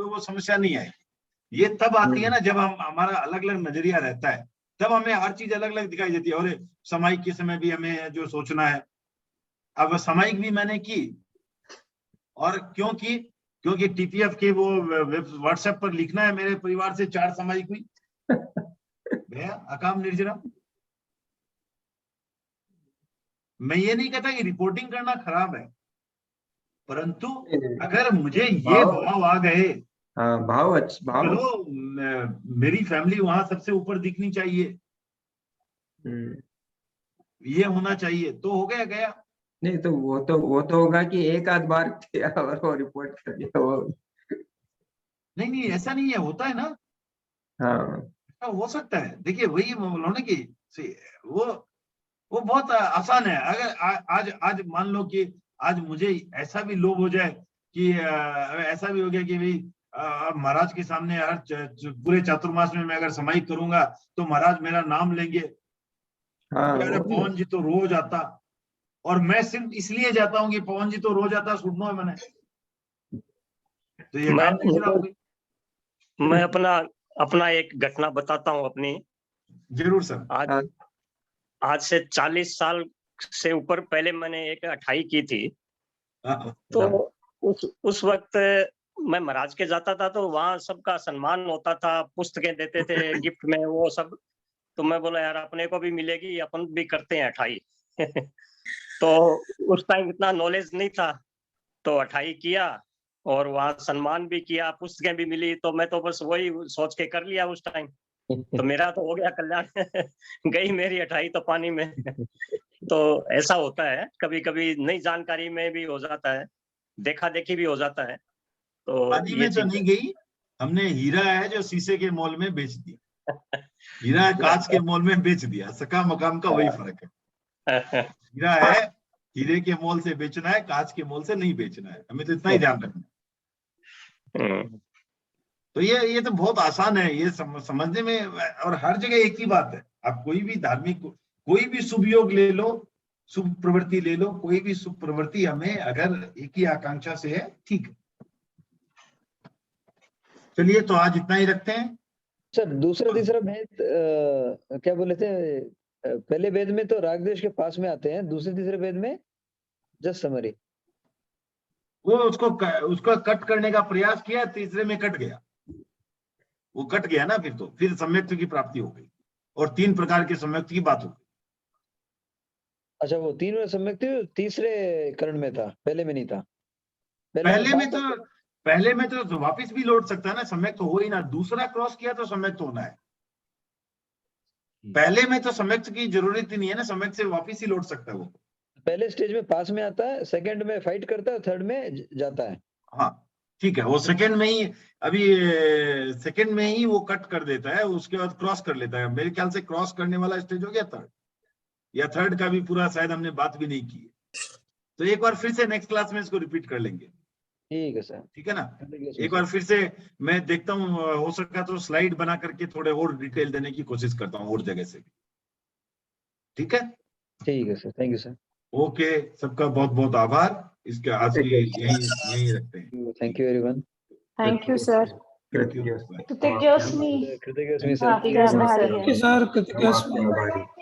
वो समस्या नहीं आएगी। ये तब आती है ना जब हमारा अलग अलग नजरिया रहता है, तब हमें हर चीज अलग अलग दिखाई देती है। और सामयिक के समय भी हमें जो सोचना है, अब सामयिक भी मैंने की, और क्योंकि टीपीएफ के वो व्हाट्सएप पर लिखना है, मेरे परिवार से 4 सामयिक हुई, गया अकाम निर्जरा। मैं ये नहीं कहता कि रिपोर्टिंग करना खराब है, परंतु अगर मुझे ये भाव आ गए हाँ, भाव भाव। चलो मेरी फैमिली वहां सबसे ऊपर दिखनी चाहिए, ये होना चाहिए, तो हो गया गया। नहीं तो वो तो होगा कि एक आध बार किया और वो रिपोर्ट कर दिया वो। नहीं ऐसा नहीं है, होता है ना, हाँ ऐसा हो सकता है। देखिए वही मैं बोल रहा हूं ना कि वो बहुत आसान है। अगर आज आज मान लो कि आज मुझे ऐसा भी लोभ हो जाए कि ऐसा भी हो गया कि भाई महाराज के सामने हर पूरे चातुर्मास में मैं अगर समाहित करूंगा तो महाराज मेरा नाम लेंगे। हाँ, अरे वो भी पवन जी तो रोज आता, और मैं सिर्फ इसलिए जाता हूँ कि पवन जी तो रोज आता, सुनना है मैंने, तो ये काम तीसरा हो गई। मैं अपना एक घटना बताता हूँ अपनी। जरूर सर। आज से 40 साल से ऊपर पहले मैंने एक 28 की थी। तो उस वक्त मैं महाराज के जाता था तो वहां सबका सम्मान होता था, पुस्तकें देते थे गिफ्ट में वो सब। तो मैं बोला यार अपने को भी मिलेगी, अपन भी करते हैं 28। तो उस टाइम इतना नॉलेज नहीं था, तो 28 किया और वहां सम्मान भी किया, पुस्तकें भी मिली। तो मैं तो बस वही सोच के कर लिया उस टाइम, तो मेरा तो हो गया कल्याण। गई मेरी 28 तो पानी में। तो ऐसा होता है, कभी कभी नई जानकारी में भी हो जाता है, देखा देखी भी हो जाता है। तो पानी में तो नहीं गई, हमने हीरा है जो शीशे के मॉल में बेच दिया, हीरा है कांच के मॉल में बेच दिया, सका मकाम का वही फर्क है। हीरा है हीरे के मोल से बेचना है, कांच के मोल से नहीं बेचना है, हमें तो इतना ही ध्यान रखना। तो ये तो बहुत आसान है, ये समझने में। और हर जगह एक ही बात है, आप कोई भी धार्मिक कोई भी शुभ योग ले लो, शुभ प्रवृत्ति ले लो, कोई भी शुभ प्रवृत्ति हमें अगर एक ही आकांक्षा से है, ठीक है। चलिए तो आज इतना ही रखते हैं सर। दूसरा तीसरा भेद क्या बोले थे? पहले भेद में तो राग देश के पास में आते हैं, दूसरे तीसरे भेद में जस्ट समरी। वो उसको कट करने का प्रयास किया, तीसरे में कट गया, वो कट गया ना, फिर सम्यक्त की प्राप्ति हो गई और 3 प्रकार के सम्यक्त की बात हो गई। अच्छा, वो 3 में सम्यक्त तीसरे करण में था, पहले में नहीं था। पहले में तो वापस भी लौट सकता है ना, सम्यक्त तो हो ही ना, दूसरा क्रॉस किया तो सम्यक्त होना है। पहले में तो सम्यक्त की जरूरत ही नहीं है ना, सम्यक्त से वापस ही लौट सकता है वो। पहले स्टेज में पास में आता है, सेकंड में फाइट करता है, थर्ड में जाता है। हाँ ठीक है, वो सेकंड में ही, अभी सेकंड में ही वो कट कर देता है, उसके बाद क्रॉस कर लेता है। मेरे ख्याल से क्रॉस करने वाला स्टेज हो गया थर्ड, या थर्ड का भी पूरा शायद हमने बात भी नहीं की। तो एक बार फिर से नेक्स्ट क्लास में इसको रिपीट कर लेंगे। ठीक है सर, ठीक है ना। एक बार फिर से मैं देखता हूँ, हो सका तो स्लाइड बना करके थोड़े और डिटेल देने की कोशिश करता हूँ और जगह से भी। ठीक है, ठीक है sir, thank you sir. Okay, सबका बहुत बहुत आभार। इसके आज की यही रखते हैं। Thank you everyone. Thank you sir. Thank you. कृतज्ञोस्मि। कृतज्ञ सर।